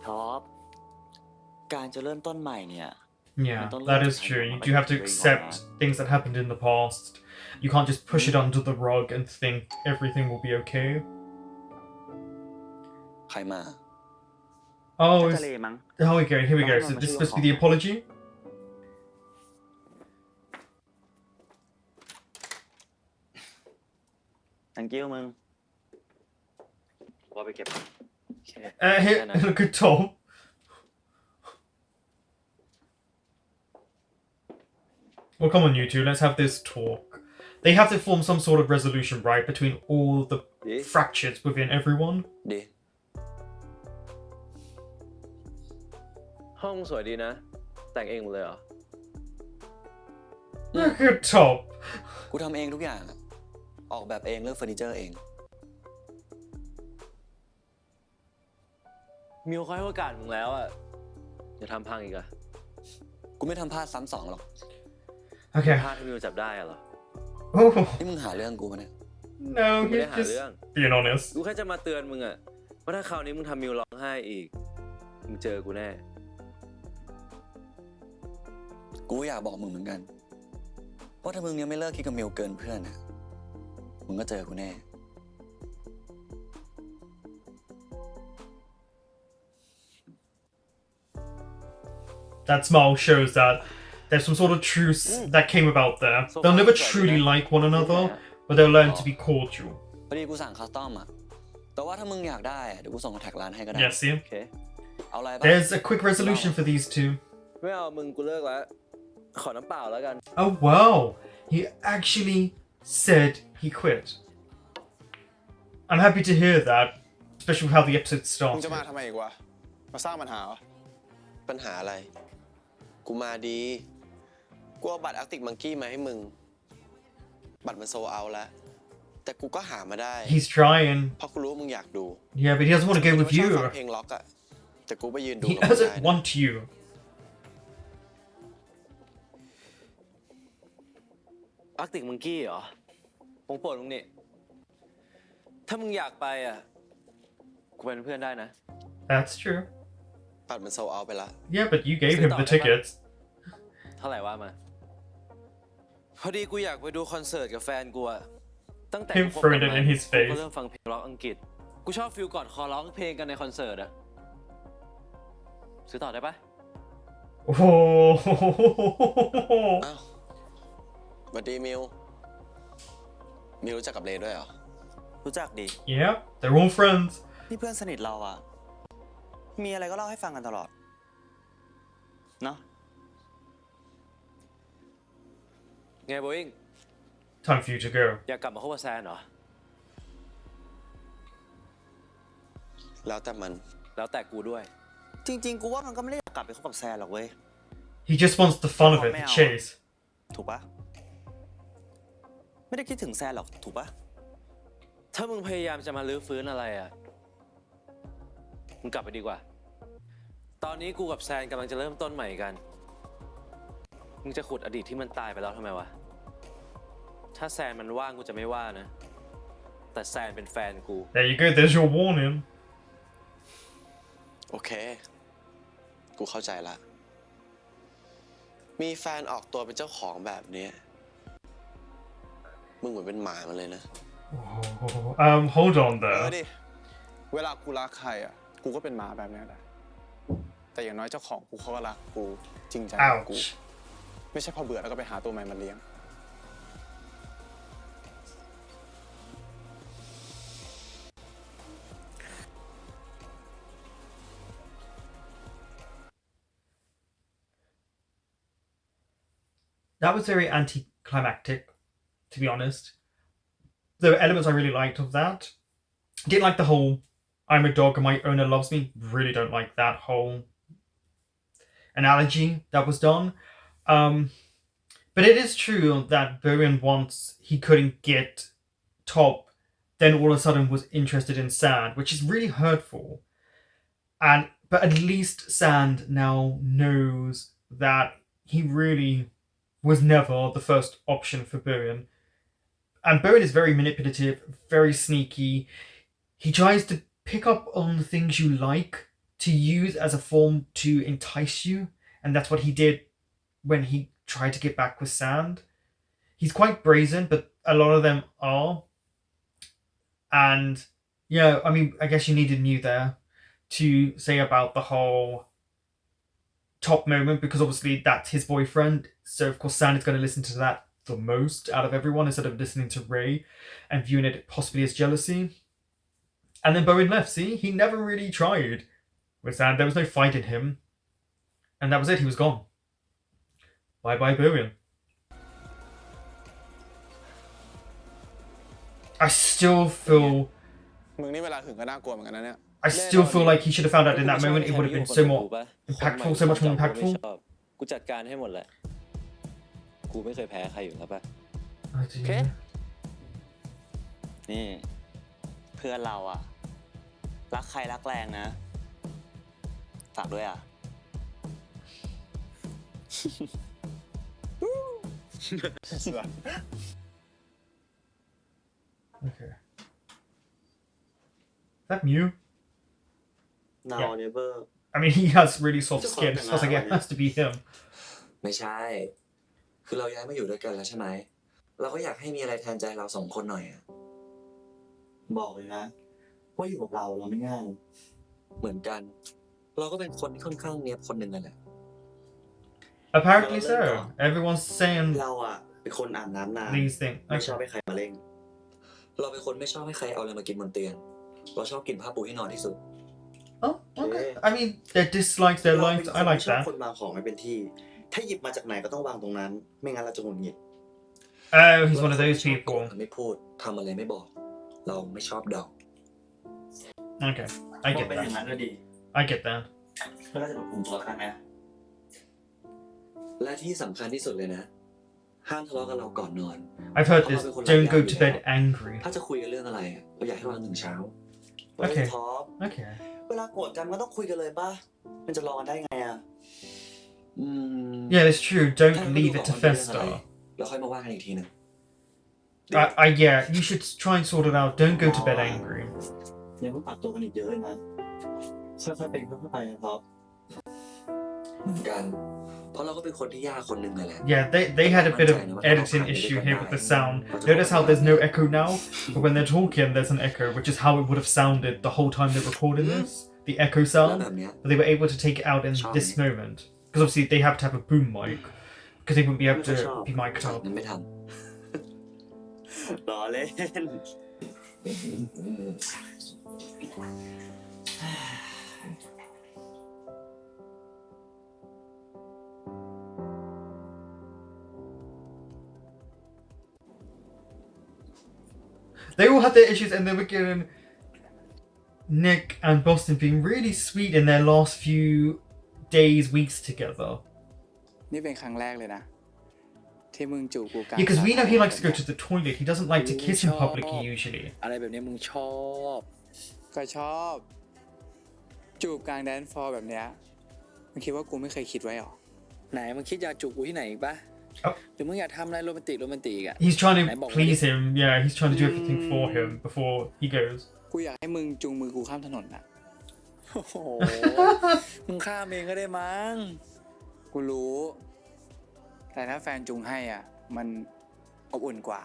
ท็อป การจะเริ่มต้นใหม่เนี่ย Yeah, that is true. You do have to accept things that happened in the past. You can't just push it under the rug and think everything will be okay. ใครมา Oh, ทะเลมั้ง here we go, here we go. So this is supposed to be the apology? thank you มึง ว่าไปเก็บ Here, good top. Well, come on, you two, let's have this talk. They have to form some sort of resolution, right, between all the fractures within everyone. ดี ห้องสวยดีนะ แต่งเองหมดเลยเหรอ Good top. กูทำเองทุกอย่างอะออกแบบเองเลือกเฟอร์นิเจอร์เอง มิวเขาให้โอกาสมึงแล้วอ่ะอย่าทำพังอีกอะ กูไม่ทำพลาดซ้ำสองหรอก Okay. พลาดที่มิวจับได้อะเหรอ Oh, นี่มึงหาเรื่องกูมาเนี่ย no, ไม่ได้ he's หา just เรื่อง being honest. กูแค่จะมาเตือนมึงอะว่าถ้าคราวนี้มึงทำมิวร้องไห้อีก มึงเจอกูแน่ กูอยากบอกมึงเหมือนกันว่าถ้ามึงยังไม่เลิกคิดกับมิวเกินเพื่อนอะมึงก็เจอกูแน่ That smile shows that there's some sort of truce that came about there. They'll never truly like one another, but they'll learn to be cordial. พอดีกูสั่งคัสตอมอะแต่ว่าถ้ามึงอยากได้อะเดี๋ยวกูส่งคอนแทคร้านให้ก็ได้ Yeah, see? โอเค เอาอะไรบ้าง There's a quick resolution for these two. ไม่เอามึงกูเลิกแล้ว ขอน้ำเปล่าแล้วกัน Oh, wow. He actually said he quit. I'm happy to hear that, especially with how the episode มึงจะมา started. ทำไมอีกวะ มาสร้างปัญหาเหรอ ปัญหาอะไร กูมาดี กูเอาบัตรอาร์ติกมังกี้มาให้มึง บัตรมันโซลเอาท์แล้ว แต่กูก็หามาได้ He's trying. เพราะกูรู้ว่ามึงอยากดู Yeah, but he doesn't want to go กู with ไม่ชอบ you. ฟังเพลงล็อกอะแต่กูไปยืนดู He กับมึงได้ doesn't นะ want you. อาร์ติกมังกี้เหรอวงโปรดมึงนี่ ถ้ามึงอยากไปอ่ะ กูเป็นเพื่อนได้นะ That's true. บัตรมันโซลเอาท์ไปละ Yeah, but you gave him the tickets. เท่าไหร่ว่ามา พอดีกูอยากไปดูคอนเสิร์ตกับแฟนกูอะตั้งแต่ Him กูคบ throwing กั it น in มา his กู face. ก็เริ่มฟังเพลงร็อกอังกฤษ กูชอบฟิลก่อนคอร้องเพลงกันในคอนเสิร์ตอะซื้อต่อได้ปะ Oh. อ้าวสวัสดีมิว มิวรู้จักกับเลด้วยเหรอ รู้จักดี Yeah, they're all friends. นี่เพื่อนสนิทเราอะมีอะไรก็เล่าให้ฟังกันตลอด เนาะ ไงโบอิง Time for you to go. อยากกลับมาคบกับแซนเหรอ แล้วแต่มัน แล้วแต่กูด้วย จริงๆ กูว่ามันก็ไม่ได้อยากกลับไปคบกับแซนหรอกเว้ย He just wants the fun of it, the chase. ถูกปะ ไม่ได้คิดถึงแซนหรอก ถูกปะ ถ้ามึงพยายามจะมาลื้อฟื้นอะไรอ่ะ มึงกลับไปดีกว่า ตอนนี้กูกับแซนกำลังจะเริ่มต้นใหม่กัน มึงจะขุดอดีตที่มันตายไปแล้วทำไมวะ ถ้าแซนมันว่างกูจะไม่ว่านะ แต่แซนเป็นแฟนกู There you go, there's your warning. โอเค กูเข้าใจละ มีแฟนออกตัวเป็นเจ้าของแบบนี้ มึงเหมือนเป็นหมามันเลยนะ Hold on เออ there. ดิ เวลากูรักใครอ่ะ กูก็เป็นหมาแบบเนี้ยแหละ แต่อย่างน้อยเจ้าของกูเขาก็รักกูจริงใจกับกู Ouch. ไม่ใช่พอเบื่อแล้วก็ไปหาตัวใหม่มาเลี้ยง That was very anticlimactic, to be honest. There were elements I really liked of that. Didn't like the whole I'm a dog and my owner loves me. Really don't like that whole analogy that was done. But it is true that Bowen, once he couldn't get Top, then all of a sudden was interested in Sad, which is really hurtful. And But at least Sand now knows that he really was never the first option for Bowen. And Bowen is very manipulative, very sneaky. He tries to pick up on the things you like to use as a form to entice you. And that's what he did when he tried to get back with Sand. He's quite brazen, but a lot of them are. And yeah, I mean, I guess you needed Mew there to say about the whole top moment, because obviously that's his boyfriend. So of course Sand is going to listen to that the most out of everyone instead of listening to Ray and viewing it possibly as jealousy. And then Bowen left. See, he never really tried with Sand. There was no fight in him. And that was it. He was gone. Bye bye, Bowen. I still feel... มึงนี่เวลาถึงก็น่ากลัวเหมือนกันนะเนี่ย I still feel like he should have found out in that moment. It would have been so more impactful, so much more impactful. กูจัดการให้หมดแหละกูไม่เคยแพ้ใครอยู่แล้วป่ะ โอเค นี่เพื่อนเราอะรักใครรักแรงนะฝากด้วยอะ Okay. Is that Mew? No, Yeah. never. I mean, he has really soft skin, so I was like, it has to be him. ไม่ใช่ คือเราย้ายมาอยู่ด้วยกันแล้วใช่ไหม เราก็อยากให้มีอะไรแทนใจเราสองคนหน่อยอะ บอกเลยนะว่าอยู่กับเราไม่ง่าย เหมือนกัน เราก็เป็นคนที่ค่อนข้างเนียบคนหนึ่งนั่นแหละ Apparently so. Everyone's saying เราอะเป็นคนอาบน้ำนาน these things. ไม่ชอบ Okay. ให้ใครมาเร่ง เราเป็นคนไม่ชอบให้ใครเอาอะไรมากินบนเตียง เราชอบกินผ้าปูที่นอนที่สุด Oh, okay. I mean, their dislikes, their เราเป็น likes. คน I ไม่ like ชอบ that. คนวางของไม่เป็นที่ ถ้าหยิบมาจากไหนก็ต้องวางตรงนั้น ไม่งั้นเราจะหงุดหงิด Oh, he's one of those เราเป็นคน people. ไม่พูดทำอะไรไม่บอก เราไม่ชอบเดา Okay, I พอ get เป็นอย่างนั้น that. ก็ดี I get that. ก็น่าจะแบบคุมตัวแล้วกันนะ และที่สำคัญที่สุดเลยนะ ห้ามทะเลาะกับเราก่อนนอน I've heard this. Don't go to bed angry. ถ้าจะคุยกันเรื่องอะไรอะเราอยากให้วางถึงเช้า เฮ้ย โอเค ท็อป Okay. เวลาโกรธกันมันต้องคุยกันเลยป่ะ มันจะรอกันได้ไงอะ อืม Yeah, it's true. ถ้า Don't เราไม่ leave รู้ it ก่ to อนว่าเป็นเรื่องอะไร fester. แล้วค่อยมาว่ากันอีกทีหนึง Yeah, you should try and sort it out. Don't go to bed angry. ยังต้องปรับตัวกันอีกเยอะเลยนะค่อยๆเป็นค่อยๆไปนะท็อป เหมือนกัน เพราะเราก็เป็นคนที่ยากคนหนึ่งนั่นแหละ Yeah, they had a bit of editing issue here with the sound. Notice how there's no echo now, but when they're talking, there's an echo, which is how it would have sounded the whole time they're recording this. The echo แล้ว sound, แบบเนี้ย but they were able to take it out in this moment because obviously they have to have a boom mic because they wouldn't be able to be mic'd up. งั้นไม่ท รอเล่น They all had their issues, and they were getting Nick and Boston being really sweet in their last few days, weeks together. นี่เป็นครั้งแรกเลยนะ ที่มึงจูบกูกลาง Yeah, because we know he likes to go to the toilet. He doesn't like to kiss in public usually. อะไรแบบนี้มึงชอบ ก็ชอบ จูบกลางแดนฟอร์แบบเนี้ยมึงคิดว่ากูไม่เคยคิดไว้หรอ ไหนมึงคิดอยากจูบกูที่ไหนอีกปะ Oh. หรือมึงอยากทำอะไรโรแมนติกอีกอะ He's trying to please him. Yeah, he's trying to do everything for him before he goes. กูอยากให้มึงจูงมือกูข้ามถนนอะโอ้โห มึงข้ามเองก็ได้มั้ง กูรู้ แต่ถ้าแฟนจูงให้อ่ะ มันอบอุ่นกว่า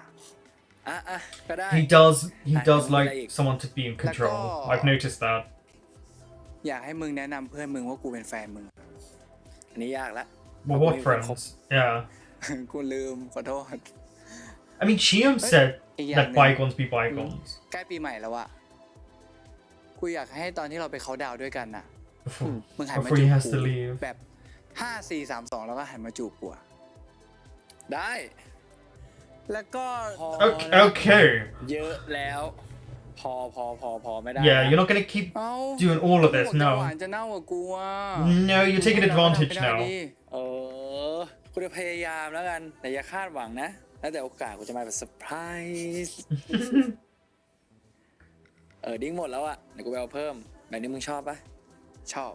อ่ะก็ได้ He does like someone to be in control. I've noticed that. อยากให้มึงแนะนำเพื่อนมึงว่ากูเป็นแฟนมึง อันนี้ยากละ Well, what friends? Yeah. กูลืมขอโทษ I mean, Chiam said อีกอย่าง let หนึ่ง bygones be bygones ใกล้ปีใหม่แล้วอะกูอยากให้ตอนที่เราไปเขาน์ดาวน์ด้วยกันน่ะ มึงหันมา before จู he บ has กู to leave. แบบ 5 4 3 2 แล้วก็หันมาจูบกูอะได้ แล้วก็พอ Okay. เยอะแล้ว พอไม่ได้ Yeah, you're not gonna keep เอ้า doing all of this. จะห No. วานจะเน่ากับกูอะ No, you're taking advantage ไม่ได้ now. ดิกูจะพยายามแล้วกัน แต่อย่าคาดหวังนะ แล้วแต่โอกาสกูจะมาแบบเซอร์ไพรส์ ดิ้งหมดแล้วอะเดี๋ยวกูไปเอาเพิ่ม แบบนี้มึงชอบปะชอบ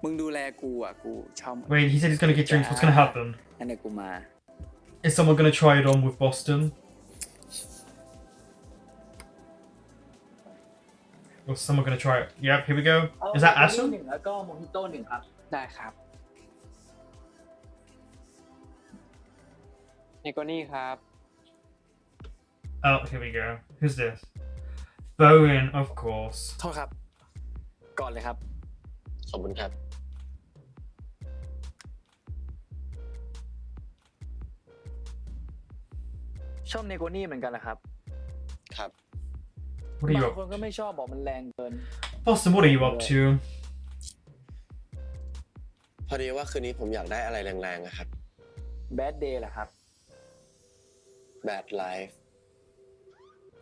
มึงดูแลกูอ่ะกูชอบ Wait, he said he's gonna get drinks. What's gonna happen? อันเนี้ยกูมา Is someone gonna try it on with Boston? Or someone gonna try it? Yep, here we go. Is that 1 Atom? แล้วก็โมฮิโต้1ครับได้ครับนี่ก็นี่ครับ Oh, here we go. Who's this? Bowen, of course. โทษครับ ก่อนเลยครับ ขอบคุณครับ ชอบเนโกนี่เหมือนกันเหรอครับ ครับ What are you บางคน up? ก็ไม่ชอบบอกมันแรงเกิน Boston, what are you up to? พอดีว่าคืนนี้ผมอยากได้อะไรแรงๆนะครับ Bad Day เหรอครับ Bad Life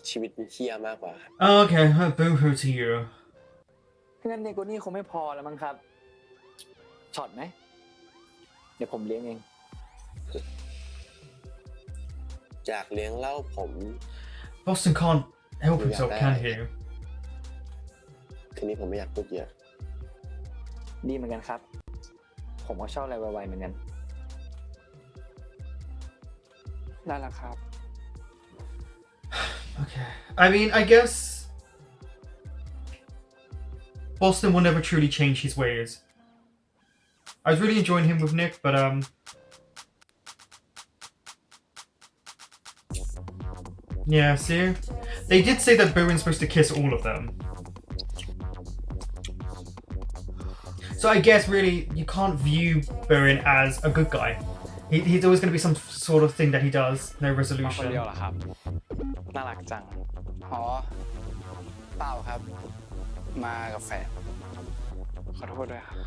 ชีวิตมันเหี้ยมากกว่าครับ Okay, boo-hoo to you. งั้นเนโกนี่คงไม่พอแล้วมั้งครับช็อตไหมเดี๋ยวผมเลี้ยงเอง อยากเลี้ยงเหล้าผม Boston can't help himself, can he? คืนนี้ผมไม่อยากพูดเยอะ ดีเหมือนกันครับ ผมก็ชอบอะไรไวๆเหมือนกันได้แล้วครับ Okay. I mean, I guess Boston will never truly change his ways. I was really enjoying him with Nick, but yeah, see? They did say that Bowen's supposed to kiss all of them. So I guess really you can't view Bowen as a good guy. He's always going to be some sort of thing that he does, no มาคน resolution. เดียวเหรอครับ น่ารักจัง อ๋อ เปล่าครับ มากับแฟน ขอโทษด้วยครับ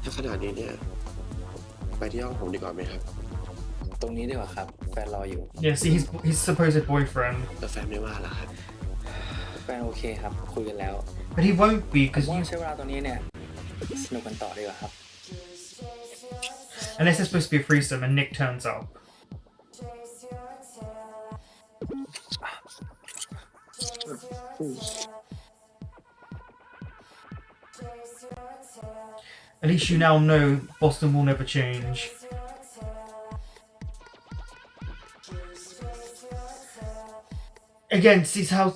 ถ้าขนาดนี้เนี่ย ไปที่ห้องผมดีกว่าไหมครับ ตรงนี้ดีกว่าครับ แฟนรออยู่ Yeah, see, his supposed boyfriend. แต่แฟนไม่ว่าล่ะครับ แฟนโอเคครับ คุยกันแล้ว But he won't be ผม because ว่า you... ใช้เวลาตรงนี้เนี่ย สนุกกันต่อดีกว่าครับ Unless it's supposed to be a threesome and Nick turns up. At least you now know Boston will never change. Again, see how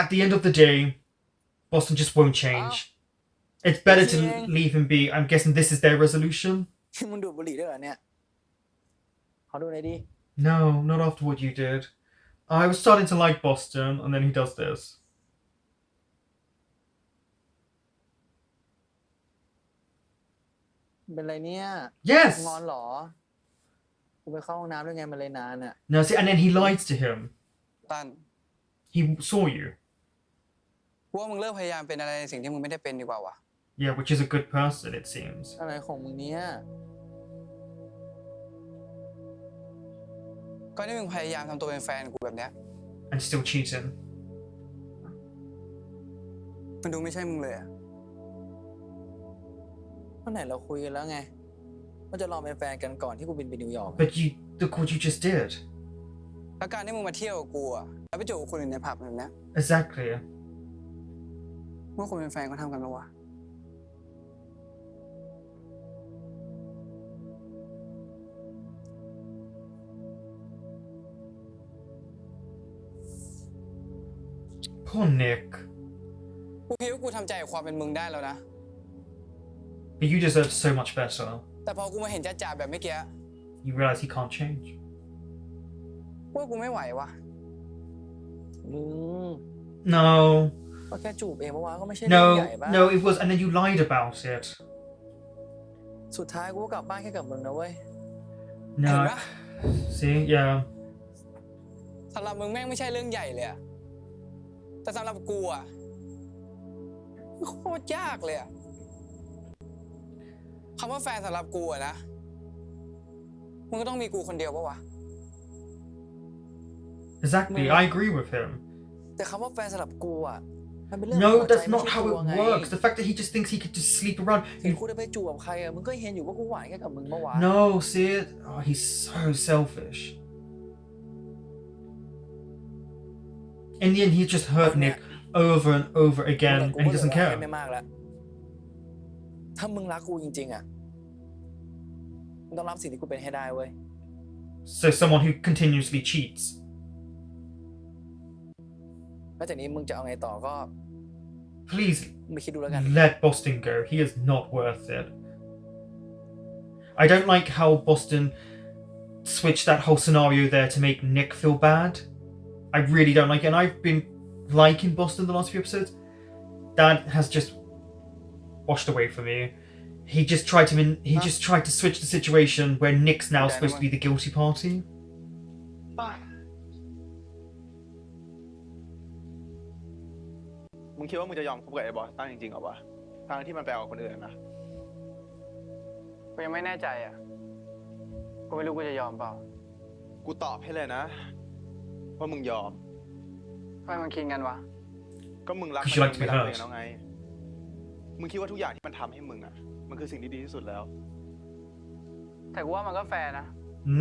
at the end of the day, Boston just won't change. It's better to leave him be. I'm guessing this is their resolution. มึงดูดบุหรี่ด้วยเหรอเนี่ย ขอดูหน่อยดิ No, not after what you did. I was starting to like Boston, and then he does this. เป็นไรเนี่ย Yes! งอนเหรอ กูไปเข้าห้องน้ำด้วยไงมันเลยนานอ่ะ No, see, and then he lied to him. ตัน He saw you. ว่ามึงเลิกพยายามเป็นอะไรในสิ่งที่มึงไม่ได้เป็นดีกว่าวะ Yeah, which is a good person, it seems. อะไรของมึงเนี่ยก็ที่มึงพยายามทำตัวเป็นแฟนกูแบบเนี้ย And still cheating. มันดูไม่ใช่มึงเลยอะเมื่อไหร่เราคุยกันแล้วไงว่าจะลองเป็นแฟนกันก่อนที่กูบินไปนิวยอร์ก But you, look what you just did. แล้วการที่มึงมาเที่ยวกับกูอะแล้วไปจูบกับคนอื่นในผับแบบเนี้ย Exactly. เมื่อคนเป็นแฟนเขาทำกันปะวะ Poor Nick. กูคิดว่ากูทำใจกับความเป็นมึงได้แล้วนะ But you deserve so much better. แต่พอกูมาเห็นจ่าๆแบบเมื่อกี้ You realize he can't change. ว่ากูไม่ไหววะมึง No. ก็แค่จูบเองปะวะก็ไม่ใช่เรื่องใหญ่ No, ป่ะ no, it was, and then you lied about it. สุดท้ายกูก็กลับบ้านแค่กับมึงนะเว้ย No. Hey, See, yeah. สำหรับมึงแม่งไม่ใช่เรื่องใหญ่เลยอะแต่สำหรับกูอะโคตรยากเลยอะคำว่าแฟนสำหรับกูอะนะมึงก็ต้องมีกูคนเดียวปะวะ Exactly, I agree with him. แต่คำว่าแฟนสำหรับกูอะ มันเป็นเรื่อง No, หัวใจ that's ไม่ not ใช่ how ตัว it ไง works. The fact that he just thinks he could just sleep around. ถึงกูจะไปจูบกับใครอะมึงก็เห็นอยู่ว่ากูหวานแค่กับมึงเมื่อวาน No, see it? Oh, he's so selfish. In the end, he just hurt Nick over and over again, and he doesn't ให้ care. ไม่มากแล้วถ้ามึงรักกูจริงๆอะมึงต้องรับสิ่งที่กูเป็นให้ได้เว้ย So someone who continuously cheats. แล้วจากนี้มึงจะเอาไงต่อก็ Please มึงไปคิดดูแล้วกัน let Boston go. He is not worth it. I don't like how Boston switched that whole scenario there to make Nick feel bad. I really don't like it, and I've been liking Boston the last few episodes. That has just washed away for me. He just tried to switch the situation where Nick's now supposed to be the guilty party. มึงคิดว่ามึงจะยอมคบกับไอ้บอสตั้งจริงๆเหรอวะทางที่มันไปเอาคนอื่นนะ กูยังไม่แน่ใจอ่ะ กูไม่รู้กูจะยอมเปล่า กูตอบให้เลยนะว่ามึงยอม ทำไมมึงคิดกันวะ ก็มึงรัก Because มัน you like to ไม่ be รักตัวเอ hurt. งแล้วไง มึงคิดว่าทุกอย่างที่มันทำให้มึงอะมันคือสิ่งที่ดีที่สุดแล้ว แต่กูว่ามันก็แฟร์นะ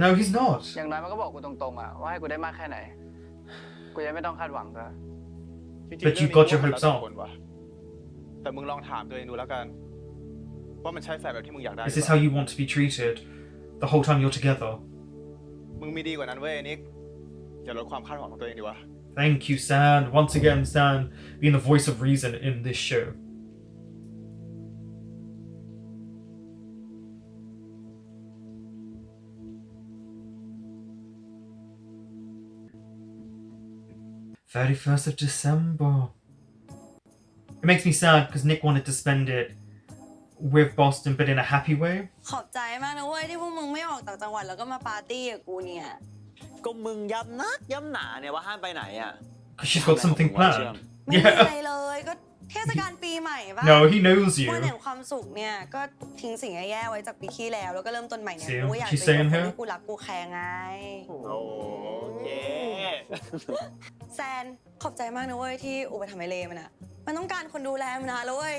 No, he's not. อย่างน้อยมันก็บอกกูตรงๆอ่ะว่าให้กูได้มากแค่ไหน กูยังไม่ต้องคาดหวังก็ จริง But ๆ you เรื่อง got your นี้ hopes มันแล้ว up. แต่คนวะแต่มึงลองถามตัวเองดูแล้วกัน ว่ามันใช่แฟนแบบที่มึงอยากได้ Is this how you want to be treated the whole time you're together? มึงมีดีกว่านั้นเว้ยนิกอย่าลดความคาดหวังของตัวเองดีวะ Thank you, San. Once again, San being the voice of reason in this show. December. It makes me sad because Nick wanted to spend it with Boston, but in a happy way. ขอบใจมากนะเว้ยที่พวกมึงไม่ออกต่างจังหวัดแล้วก็มาปาร์ตี้กับกูเนี่ย ก็มึงย้ำนักย้ำหนาเนี่ยว่าห้ามไปไหนอ่ะ Because she's got something planned. ไม่มีอะไรเลยก็เทศกาลปีใหม่ป่ะ No, he knows วัน you. แห่งความสุขเนี่ยก็ทิ้งสิ่งแย่ๆไว้จากปีที่แล้วแล้วก็เริ่มต้นใหม่เนี่ย See, กูอยาก she's เจอ saying คน her. ที่กูรักกูแคร์ไง โอเค แซนขอบใจมากนะเว้ยที่อุปถัมภ์ไอเลมันอะมันต้องการคนดูแลมันนะแล้วเว้ย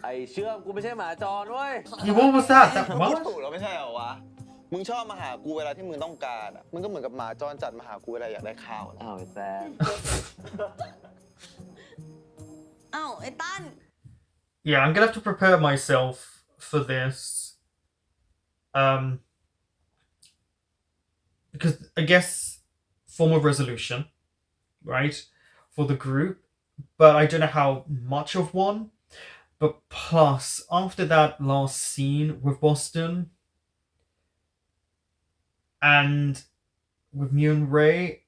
ไอเชื่อมกูไม่ใช่หมาจรเว้ย Yeah, what was that? That พูด what? ถูกแล้วไม่ใช่เหรอวะ มึงชอบมาหากูเวลาที่มึงต้องการอะมึงก็เหมือนกับหมาจรจัดมาหากูเวลาอยากได้ข้าวนะ อ้าวไอ้แซม อ้าวไอ้ตั้น Yeah, I'm gonna have to prepare myself for this. Because I guess form of resolution, right, for the group, but I don't know how much of one. But plus, after that last scene with Boston and with Mew and Ray,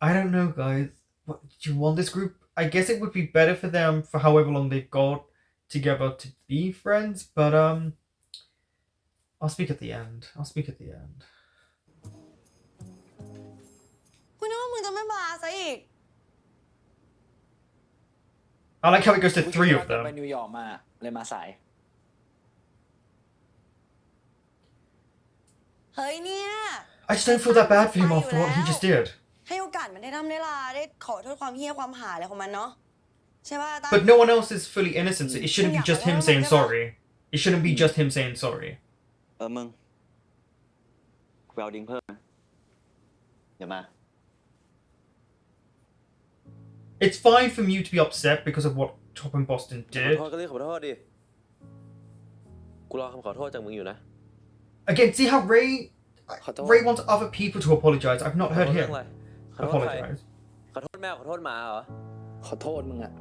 I don't know, guys. What, do you want this group? I guess it would be better for them for however long they've got together to be friends, but I'll speak at the end. I'll speak at the end. กูนึกว่ามึงจะไม่มาซะอีก I like how it goes to 3 of ไป them. นิวยอร์กมาเลยมาสาย เฮ้ยเนี่ย I just don't feel that bad for him after what he just did. ให้โอกาสมันได้ทำได้ลาได้ขอโทษความเหี้ยความหาอะไรของมันเนาะใช่ป่ะตั้น But no one else is fully innocent, so it shouldn't be just him saying sorry. It shouldn't be just him saying sorry. มึงกูไปเอาดิ้งเพิ่มนะอย่ามา It's fine for Mew to be upset because of what Top and Boston ขอ did. โทษก็เรียกขอโทษดิ กูรอคำขอโทษจากมึงอยู่นะ Again, see how Ray ขอโทษ Ray wants other people to apologize. I've not ขอ heard โทษเรื่อง him อะไรขอโทษใคร apologize. ขอโทษแมวขอโทษหมาเหรอ ขอโทษมึงอ่ะ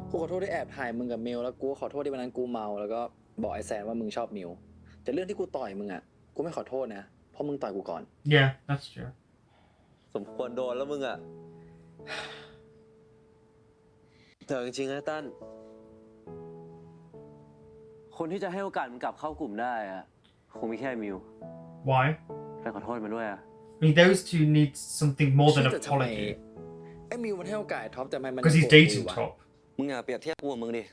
กูขอโทษที่แอบถ่ายมึงกับมิวแล้วกูขอโทษที่วันนั้นกูเมาแล้วก็บอกไอ้แซนว่ามึงชอบมิวแต่เรื่องที่กูต่อยมึงอ่ะ กูไม่ขอโทษนะ เพราะมึงต่อยกูก่อน Yeah, that's true. สมควรโดนแล้วมึงอ่ะ แต่จริงๆนะตั้น คนที่จะให้โอกาสมันกลับเข้ากลุ่มได้อะคงมีแค่มิว Why? ไปขอโทษมันด้วยอะ I mean, those two need something more than แต่ทำไม apology. ไอ้มิวมันให้โอกาสท็อปแต่ทำไมมัน Because he's โกรธกู dating วะ Top. มึงอย่าเปรียบเทียบกูกับมึงดิ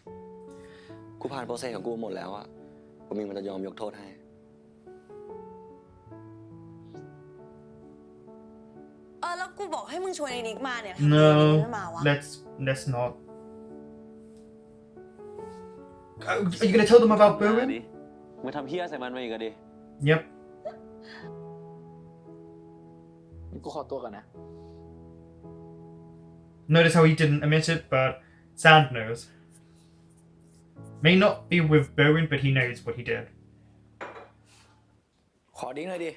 กูผ่านโปรเซสของกูหมดแล้วอะกูมีมันจะยอมยกโทษให้ เอ แล้วกูบอกให้มึงชวนไอ้นิกมาเนี่ยทำไมไอ้นิก No, ไม่มาวะ let's not. Are you gonna tell them about มา Bowen? ดิมึงทำเฮี้ยใส่มันมาอีกอะดิ Yep. กูขอตัวก่อนนะ Notice how he didn't admit it, but Sand knows. May not be with Bowen, but he knows what he did. ขอดิ้งเลยดิ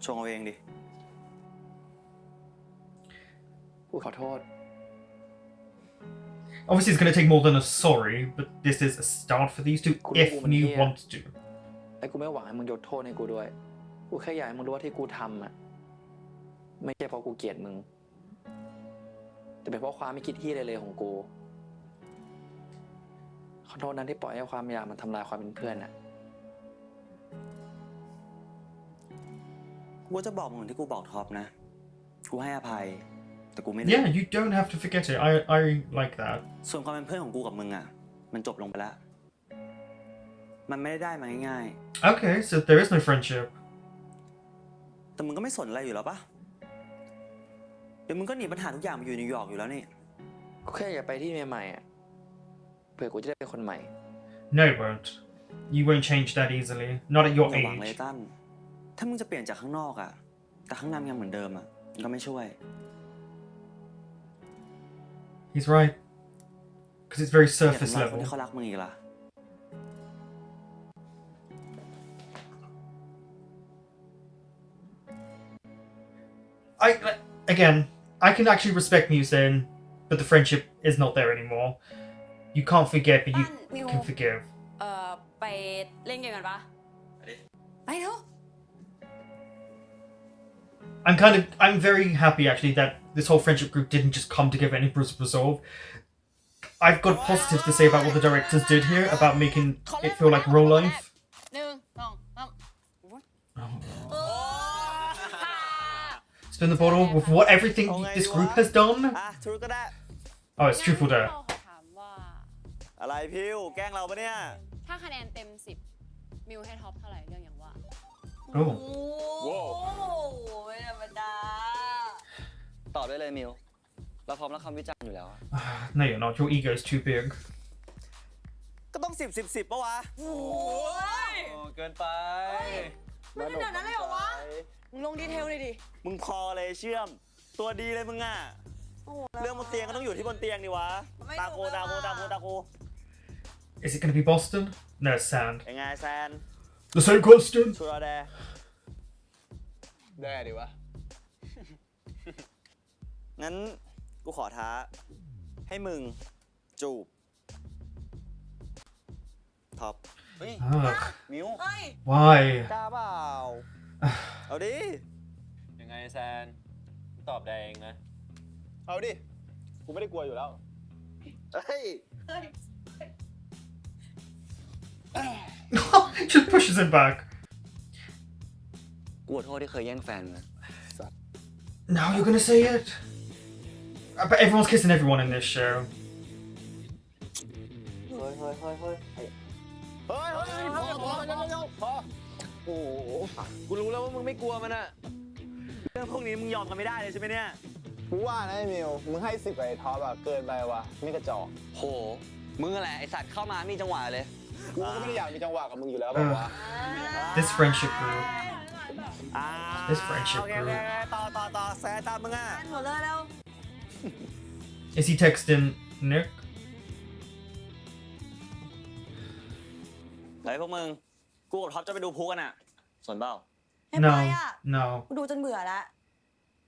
ชงเอาเองดิ กูขอโทษ Obviously, it's gonna take more than a sorry, but this is a start for these two if you want to. แต่กูไม่หวังให้มึงยกโทษให้กูด้วย กูแค่อยากให้มึงรู้ว่าที่กูทำอ่ะ ไม่ใช่เพราะกูเกลียดมึง แต่เป็นเพราะความไม่คิดที่เลยของกู ขอโทษนั้นที่ปล่อยให้ความอยากมันทำลายความเป็นเพื่อนอ่ะ กูก็จะบอกมึงเหมือนที่กูบอกท็อปนะ กูให้อภัย แต่กูไม่ Yeah, you don't have to forget it. I like that. ส่วนความเป็นเพื่อนของกูกับมึงอ่ะ มันจบลงไปแล้ว มันไม่ได้มาง่าย Okay, so there is no friendship. ๆ แต่มึงก็ไม่สนอะไรอยู่แล้วปะเดี๋ยวมึงก็หนีปัญหาทุกอย่างมาอยู่นิวยอร์กอยู่แล้วนี่ กูแค่อยากไปที่ใหม่ๆอ่ะ เผื่อกูจะได้เป็นคนใหม่ No, it won't. You won't change that easily. Not at your อย่าหวังเลย age. ตั้นถ้ามึงจะเปลี่ยนจากข้างนอกอ่ะ แต่ข้างในมันยังเหมือนเดิมอ่ะมันก็ไม่ช่วย He's right. Because it's very อย่า surface ทำร้ายคน level. ที่เขารักมึงอีกล่ะ Again, I can actually respect Mew saying, but the friendship is not there anymore. You can't forget, but you มิว can forgive. ไปเล่นเกมกันปะไปเถอะ I'm very happy actually that this whole friendship group didn't just come together and resolve. I've got positives to say about what the directors did here about making it feel like real life. หนึ่งสองสาม Spin the bottle with what everything this group has done. อ่ะทรุดก็ได้ Oh, it's truthful there. ถามว่า อะไรพิวแกล้งเราปะเนี่ย ถ้าคะแนนเต็ม 10 มิวให้ท็อปเท่าไหร่เรื่องอย่างว่า โอ้ Oh. โหไม่ธรรมดา ตอบได้เลยมิว เราพร้อมรับคำวิจารณ์อยู่แล้ว No, you're not. Your ego is too big. ก็ต้อง10 ปะวะ โอ้ย เกินไป มันขนาดนั้นเลยเหรอวะ มึงลงดีเทลเลยดิ มึงพอเลยเชื่อม ตัวดีเลยมึงอ่ะ โอ้โห เรื่องบนเตียงก็ต้องอยู่ที่บนเตียงดิวะ ไม่ ตาโก ถูก ตาโก แล้วอะ ตาโกตาโก Is it going to be Boston? No, it's Sand. ยังไงแซน The same question. ชูรอแด ได้ดิวะ งั้นกูขอท้า ให้มึงจูบท็อป เฮ้ย Ugh. มิว เฮ้ย Why? กล้าเปล่า เอาดิ ยังไงแซน ตอบได้เองนะ เอาดิ กูไม่ได้กลัวอยู่แล้ว เฮ้ย Just pushes him back. กูขอโทษที่เคยแย่งแฟนมึง Now you're gonna say it? But everyone's kissing everyone in this show. เฮ้ย พอโอ้โห กูรู้แล้วว่ามึงไม่กลัวมันอะ เรื่องพวกนี้มึงยอมกันไม่ได้เลยใช่ไหมเนี่ย กูว่านะไอ้มิว มึงให้10กับไอ้ท็อปอะเกินไปว่ะไม่กระจอก โห มึงแหละไอสัตว์เข้ามามีจังหวะเลย กูก็ไม่ได้อยากมีจังหวะกับมึงอยู่แล้วแบบว่า This friendship group. อ่า This friendship โอเค group. ต่อแซนตามมึงอ่ะ หมดเลยแล้ว Is he texting Nick? ไหนพวกมึง กูกับท็อปจะไปดูพูกันอ่ะสนเปล่า ไม่ไป No. อ่ะ No. กูดูจนเบื่อแล้ว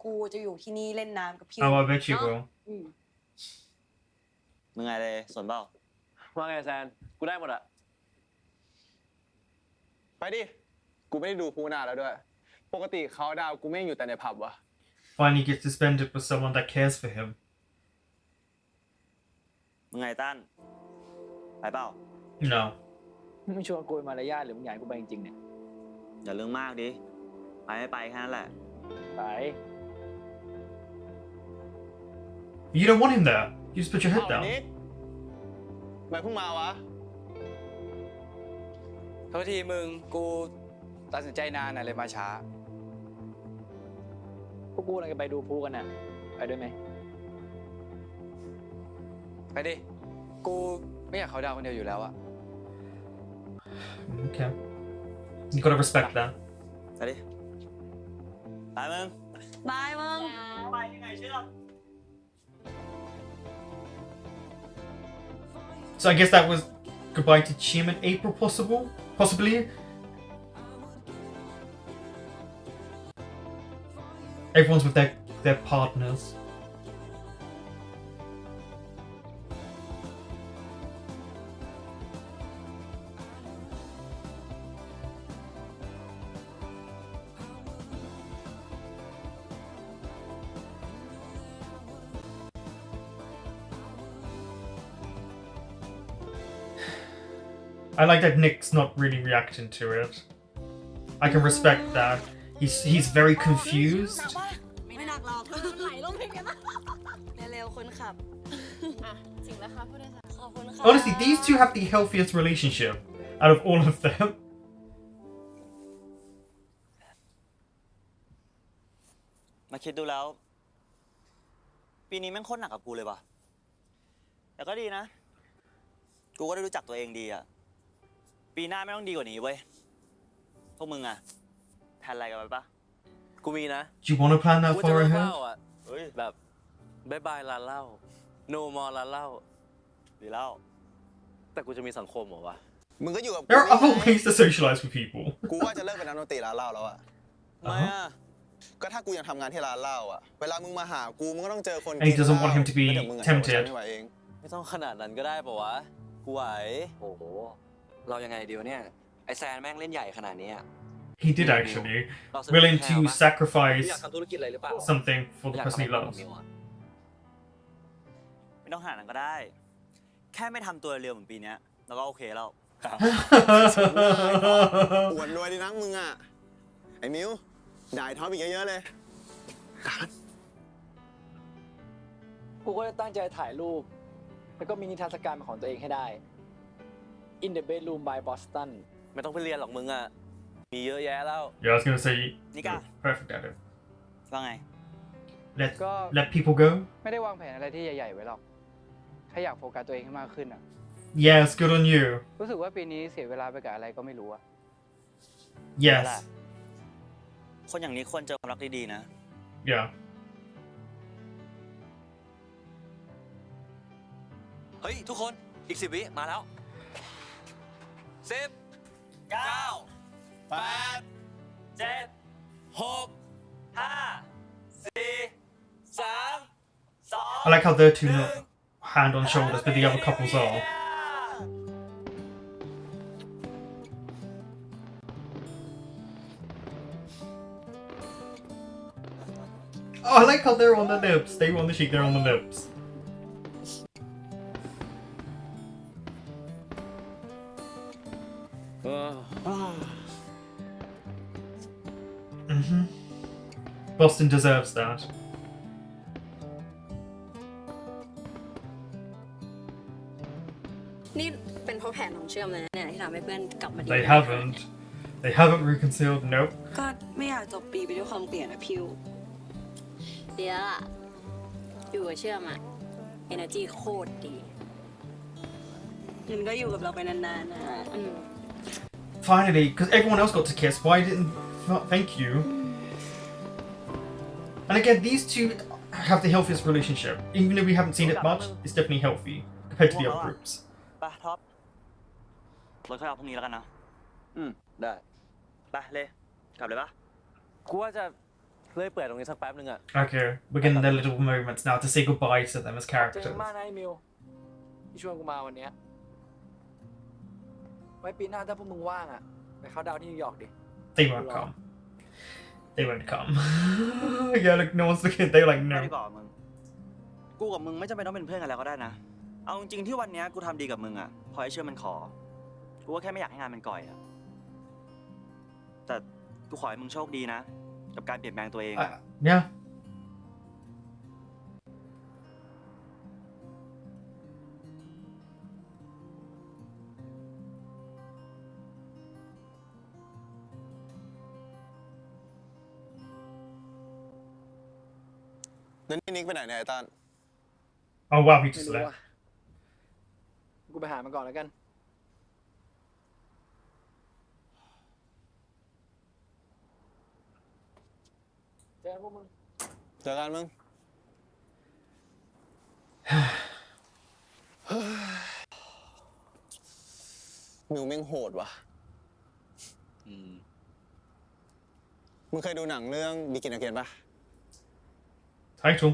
กูจะอยู่ที่นี่เล่นน้ำกับพี่ Oh, I bet you will. มึงไงเลยสนเปล่า ว่าไงแซน กูได้หมดอะ ไปดิ กูไม่ได้ดูพูนานแล้วด้วย ปกติเขาดาวกูไม่อยู่แต่ในผับวะ Finally gets to spend it with someone that cares for him. มึงไงตั้นไปเปล่า No. มึงชวนกูมารยาทหรือมึงอยากให้กูไปจริงๆเนี่ย อย่าเรื่องมากดิ ไปไม่ไปแค่นั้นแหละ ไป You don't want him there. You just put your head เอา down. นิกทำไมเพิ่งมาวะ โทษทีมึง กู ตัดสินใจนานเลยมาช้าพวกกูกำลังจะไปดูพลุกันน่ะไปด้วยไหมไปดิกูไม่อยากเขาดาวคนเดียวอยู่แล้วอะ Okay. You gotta respect that. ไปดิไปมึง บายมึง ไปยังไงเชื่อ So I guess that was goodbye to Chim and April, possibly. Everyone's with their partners. I like that Nick's not really reacting to it. I can respect that. He's very confused. ไม่หนักหรอกไหลลงเพลงกันนะเร็วๆคนขับ จริงแล้วค่ะผู้โดยสาร ขอบคุณค่ะ Honestly, these two have the healthiest relationship out of all of them. มาคิดดูแล้ว ปีนี้แม่งโคตรหนักกับกูเลยว่ะแต่ก็ดีนะ กูก็ได้รู้จักตัวเองดีอะปีหน้าไม่ต้องดีกว่านี้เว้ยพวกมึงอะแทนอะไรกันไปปะ กูมีนะ Do you want to plan that กูจะ far เลิก ahead? เหล้าอ่ะ เฮ้ย แบบบายบายร้านเหล้า no more ร้านเหล้า ดีแล้ว แต่กูจะมีสังคมเหรอวะ มึงก็อยู่กับกู There are ไม่ other ใช่ ways to socialize with people. กูว่าจะเลิกเป็นนักดนตรีร้านเหล้าแล้วอะ ทำไมอะ ก็ถ้ากูยังทำงานที่ร้านเหล้าอะเวลามึงมาหากูมึงก็ต้องเจอคน And he doesn't want him to be แล้วเดี๋ยวมึงอะ tempted จะไม่ไหวเอง ไม่ต้องขนาดนั้นก็ได้ปะวะ กูไหว โอ้โห เรายังไงดีวะเนี่ย ไอแซนแม่งเล่นใหญ่ขนาดนี้อะ He did actually. เราสนิท Willing แค่ to ปะ sacrifice อยากทำธุรกิจอะไรหรือเปล่า something for the อยาก person ทำ he อะไรกับ loves. มิวอะ ไม่ต้องขนาดนั้นก็ได้ แค่ไม่ทำตัวเร็วเหมือนปีเนี้ยแล้วก็โอเคแล้ว อวดรวยดีนักมึงอะไอ้มิวด่าไอ้ท็อปอีกเยอะๆเลย กูก็จะตั้งใจถ่ายรูป แล้วก็มีนิทรรศการเป็นของตัวเองให้ได้ In the bedroom by Boston ไม่ต้องไปเรียนหรอกมึงอ่ะ มีเยอะแยะแล้ว Yeah, I was gonna say Nika. you're perfect at it. ว่าไง ก็ Let people go. ไม่ได้วางแผนอะไรที่ใหญ่ๆไว้หรอกแค่อยากโฟกัสตัวเองให้มากขึ้นอะ Yes, good on you. รู้สึกว่าปีนี้เสียเวลาไปกับอะไรก็ไม่รู้อะ Yes. คนอย่างนี้ควรเจอความรักดีๆนะ Yeah. เฮ้ย ทุกคนอีก10 วิมาแล้ว 10 9 8 7 6 5 4 3 2 I like how they're two not hand on shoulders, but the other couples are. Oh, I like how they're on the lips. They were on the cheek, they're on the lips. Mm-hmm. Boston deserves that. นี่เป็นเพราะแผนของเชื่อมเลยนะเนี่ยที่ทำให้เพื่อนกลับมาดี They haven't. They haven't reconciled. Nope. ก็ไม่อยากจบปีไปด้วยความเกลียดนะพิว เดี๋ยวอะอยู่กับเชื่อมอะ energy โคตรดี มันก็อยู่กับเราไปนานๆนะ Finally, because everyone else got to kiss, why didn't... Thank you. And again, these two have the healthiest relationship. Even though we haven't seen it much, it's definitely healthy compared to the other groups. ไปท็อปรถค่อยเอาพรุ่งนี้แล้วกันนะ ได้ ไปเลยกลับเลยปะ กูว่าจะเลื่อยเปื่อยตรงนี้สักแป๊บนึงอ่ะ Okay, we're getting their little moments now to say goodbye to them as เจอ characters. มากนะไอ้มิวที่ชวนกูมาวันเนี้ยไว้ปีหน้าถ้าพวกมึงว่างอะไปเข้าดาวน์ที่นิวยอร์กดิ They won't come. They won't come. Yeah, look, no one's looking. They're like, ไม่ no. ดีกว่ามึง กูกับมึงไม่จำเป็นต้องเป็นเพื่อนกันแล้วก็ได้นะ เอาจริงๆที่วันเนี้ยกูทำดีกับมึงอะพอไอ้เชื่อมันขอ กูก็แค่ไม่อยากให้งานมันก่อยอะแต่กูขอให้มึงโชคดีนะ กับการเปลี่ยนแปลงตัวเองอะ Yeah. แล้วนี่นิกไปไหนเนี่ยไอ้ตัน Oh wow, he ไม่ just รู้ left. ว่ะกูไปหามันก่อนแล้วกัน เจอกันพวกมึง เจอกันมึง มิวแม่งโหดว่ะ มึงเคยดูหนังเรื่อง Begin Again ปะ Title.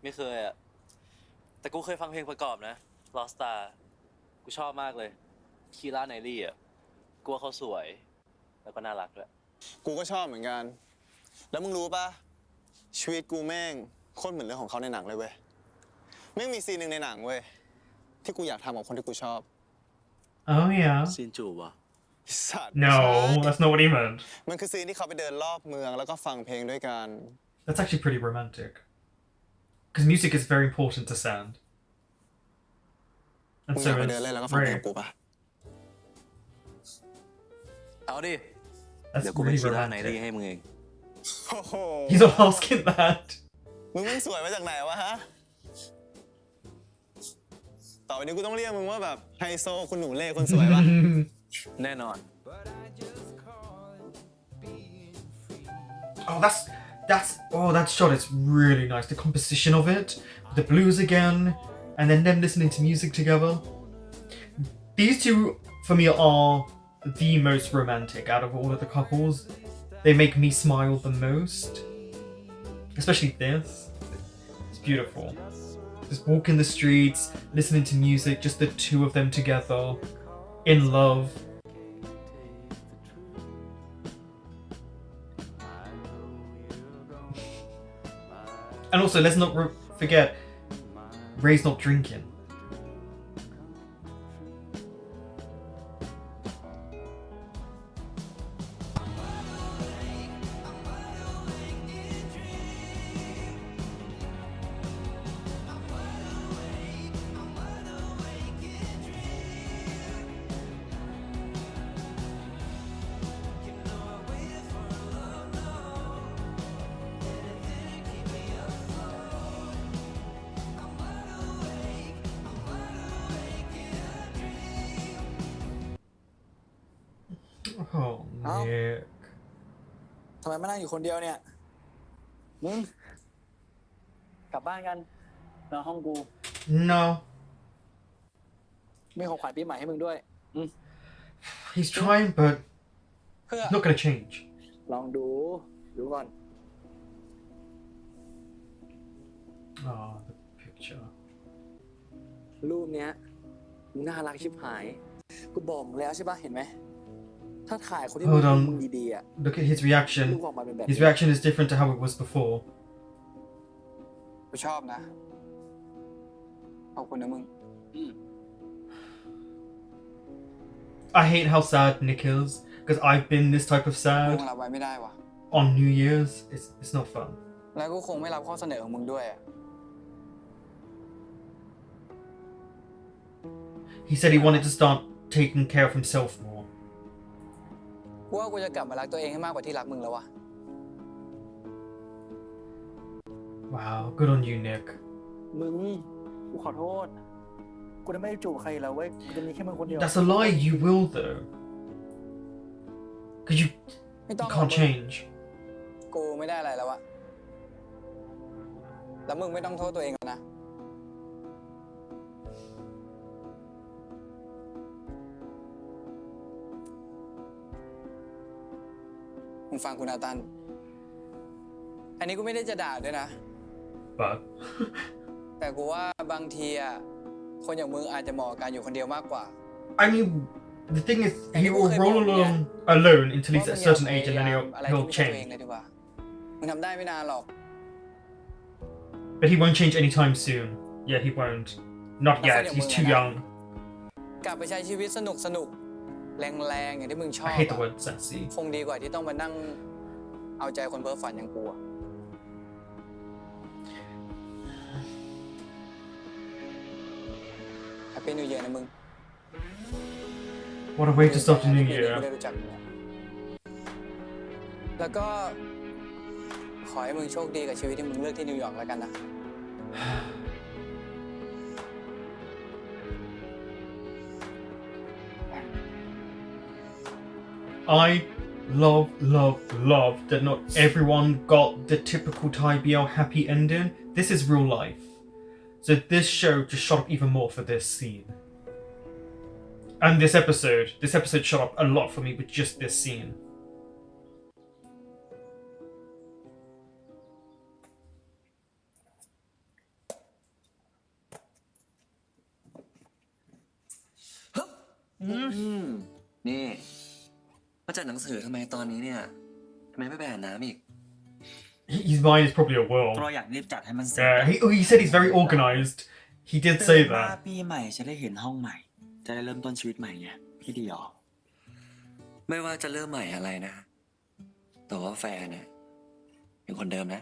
ไม่เคยอ่ะ แต่กูเคยฟังเพลงประกอบนะ Lost Star กูชอบมากเลย คีร่าไนลี่อ่ะ กูว่าเขาสวย แล้วก็น่ารักด้วย กูก็ชอบเหมือนกัน แล้วมึงรู้ปะชีวิตกูแม่งโคตรเหมือนเรื่องของเขาในหนังเลยเว้ย แม่งมีซีนหนึ่งในหนังเว้ย ที่กูอยากทำกับคนที่กูชอบ Oh yeah. ซีนจูบอ่ะ สัตว์ No, ไม่ใช่ that's not what he meant. มันคือซีนที่เขาไปเดินรอบเมืองแล้วก็ฟังเพลงด้วยกัน That's actually pretty romantic. Because music is very important to Sand. มึ And งอ so ยากไปเดิน is เล่นแล้วก็ฟังเพลง Ray. กับกูปะ เอาดิ That's เดี๋ยวกูเป็น really คีร่าไนลี่ romantic. ให้มึงเอง โอ้โห He's not asking that. มึงมึงสวยมาจากไหนวะฮะ ต่อไปนี้กูต้องเรียกมึงว่าแบบไฮโซคุณหนูเล่คนสวยปะ แน่นอน Oh, that shot is really nice. The composition of it, the blues again, and then them listening to music together. These two, for me, are the most romantic out of all of the couples. They make me smile the most. Especially this. It's beautiful. Just walking the streets, listening to music, just the two of them together, in love. And also, let's not forget, Ray's not drinking. Oh, Ow. Nick. ทำไมมานั่งอยู่คนเดียวเนี่ย มึง กลับบ้านกันนอนห้องกู No. มีของขวัญปีใหม่ให้มึงด้วย He's trying, but เพื่อ he's not gonna change. ลองดูก่อน Oh, the picture. รูปเนี้ยมึงน่ารักชิบหาย กูบอกมึงแล้วใช่ป่ะ เห็นไหม ถ้าถ่ายคนที่มึ Hold on. งดีๆอ่ะ Look at his รูป reaction. ออกมาเป็นแบบ His นี้ reaction is different to how it was before. กูชอบนะ ขอบคุณนะมึง I hate how sad Nick is, because I've been this type of มึ sad งรับไว้ไม่ได้วะ on New Year's. It's not fun. แล้วกูคงไม่รับข้อเสนอของมึงด้วยอะ He said he wanted to start taking care of himself more. กูว่ากูจะกลับมารักตัวเองให้มากกว่าที่รักมึงแล้ววะ Wow, good on you, Nick. มึง กูขอโทษ กูจะไม่ได้จูบใครแล้วเว้ย กูจะมีแค่มึงคนเดียว That's a lie. You will though, because you ไม่ต้อง can't change. กูไม่ได้อะไรแล้วอะแล้วมึงไม่ต้องโทษตัวเองแล้วนะ มึงฟังกูนาตัน อันนี้กูไม่ได้จะด่าด้วยนะ But แต่กูว่าบางทีอะคนอย่างมึงอาจจะเหมาะกับการอยู่คนเดียวมากกว่า I mean, the thing is, he Maybe will we'll roll say more, alone until เพ he's ราะ at a มึงอย่า certain พ age, ยา and then ยามอะไรที่ he'll ไม่ใช่ตัวเอง change. เลยดีกว่า มึงทำได้ไม่นานหรอก But he won't change anytime soon. Yeah, he won't. Not That's yet. what He's you're too moving young. กลับไปใช้ชีวิตสนุกแรงๆอย่างที่มึงชอบ I hate the อะ word sassy. คงดีกว่าที่ต้องมานั่งเอาใจคนเพ้อฝันอย่างกูอะแฮปปี้นิวเยียร์นะมึง What a way to start the new ที่ year. กูได้รู้จักมึงอะแล้วก็ขอ อให้มึงโชคดีกับชีวิตที่มึงเลือกที่นิวยอร์กแล้วกันนะ I love that not everyone got the typical Thai BL happy ending. This is real life. So this show just shot up even more for this scene. And this episode shot up a lot for me with just this scene. Mm. นี่มาจากหนังสือทำไมตอนนี้เนี่ยทำไมไม่ไปอาบน้ำอีก His mind is probably a เรา whirl. อยากรีบจัดให้มันเสร็จ Yeah, he said he's very organized. He did say ว่า that. ปีใหม่จะได้เห็นห้องใหม่ จะได้เริ่มต้นชีวิตใหม่ไงพี่ดีหรอ ไม่ว่าจะเริ่มใหม่อะไรนะ แต่ว่าแฟนเนี่ยเป็นคนเดิมนะ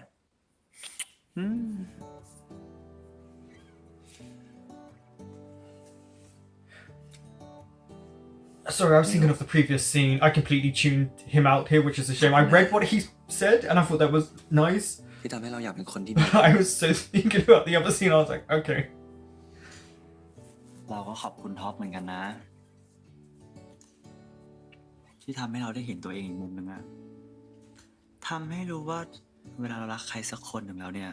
Sorry, I was thinking of the previous scene. I completely tuned him out here, which is a shame. I read what he said, and I thought that was nice. ที่ทำให้เราอยากเป็นคนที่ดี I was so thinking about the other scene. I was like, okay. เราก็ขอบคุณท็อปเหมือนกันนะ ที่ทำให้เราได้เห็นตัวเองอีกมุมหนึ่งอะทำให้รู้ว่าเวลาเรารักใครสักคนหนึ่งแล้วเนี่ย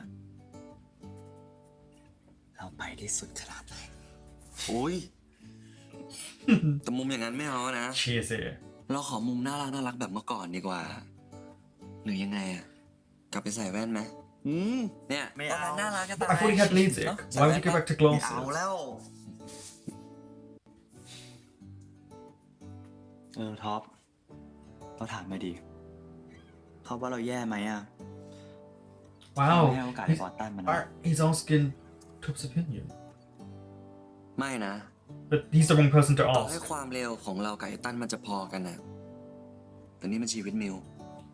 เราไปที่สุดขนาดไหน โอ้ย แต่มุมอย่างนั้นไม่เอานะ Cheers here. เราขอมุมน่ารักแบบเมื่อก่อนดีกว่า หรือยังไงอะกลับไปใส่แว่นไหมเนี่ย ไม่เอา น่ารักก็ตาย I thought he had LASIK. Why would you go back to ไม่เอา glasses? แล้ว ท็อป เราถามมาดิเขาว่าเราแย่ไหมอะ Wow. ไม่ให้โอกาสไอ้บอสตันมันนะ He's asking Top's opinion. ไม่นะ But he's the wrong person to ต่อให้ ask. ความเร็วของเรากับไอ้ตั้นมันจะพอกันนะแต่นี่มันชีวิตมิว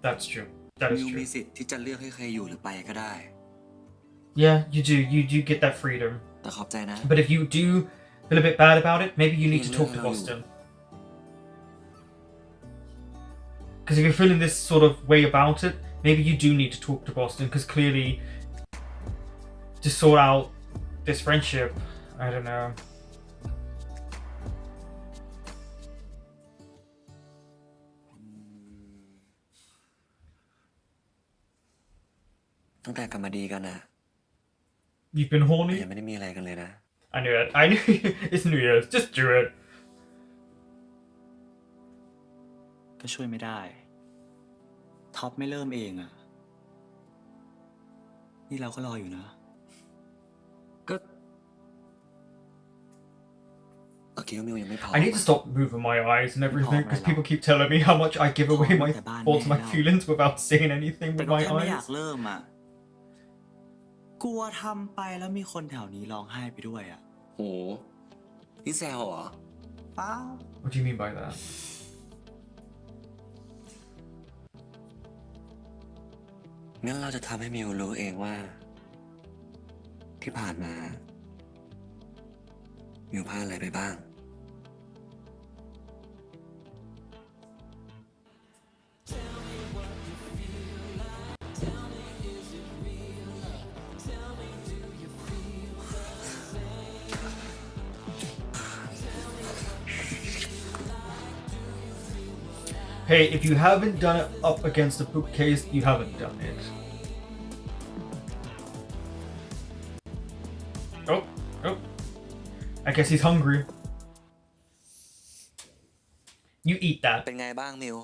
That's true. That มิ is วมี true. สิทธิ์ที่จะเลือกให้ใครอยู่หรือไปก็ได้ Yeah, you do. You do get that freedom. แต่ขอบใจนะ But if you do feel a bit bad about it, maybe you need to talk to Boston. Because if you're feeling this sort of way about it, maybe you do need to talk to Boston. Because clearly, to sort out this friendship, I don't know. ตั้งแต่กลับมาดีกันนะ You've been แต่ horny. ยังไม่ได้มีอะไรกันเลยนะ I knew it. I knew it's New Year's. Just do it. ก็ช่วยไม่ได้ ท็อปไม่เริ่มเองอะนี่เราก็รออยู่นะ ก็โอเคมิวยังไม่พอ I need to stop moving my eyes and everything because people keep telling me how much I give away my thoughts, my feelings without saying anything แต่ with ก็ my แค่ไม่อยาก eyes. เริ่มอะกลัวทำไปแล้วมีคนแถวนี้ร้องไห้ไปด้วยอะ โหนี่แซวเหรอ เปล่า What do you mean by that? งั้นเราจะทำให้มิวรู้เองว่า ที่ผ่านมา มิวพลาดอะไรไปบ้าง Hey, if you haven't done it up against the bookcase, you haven't done it. Oh. I guess he's hungry. You eat that. เป็นไงบ้างมิว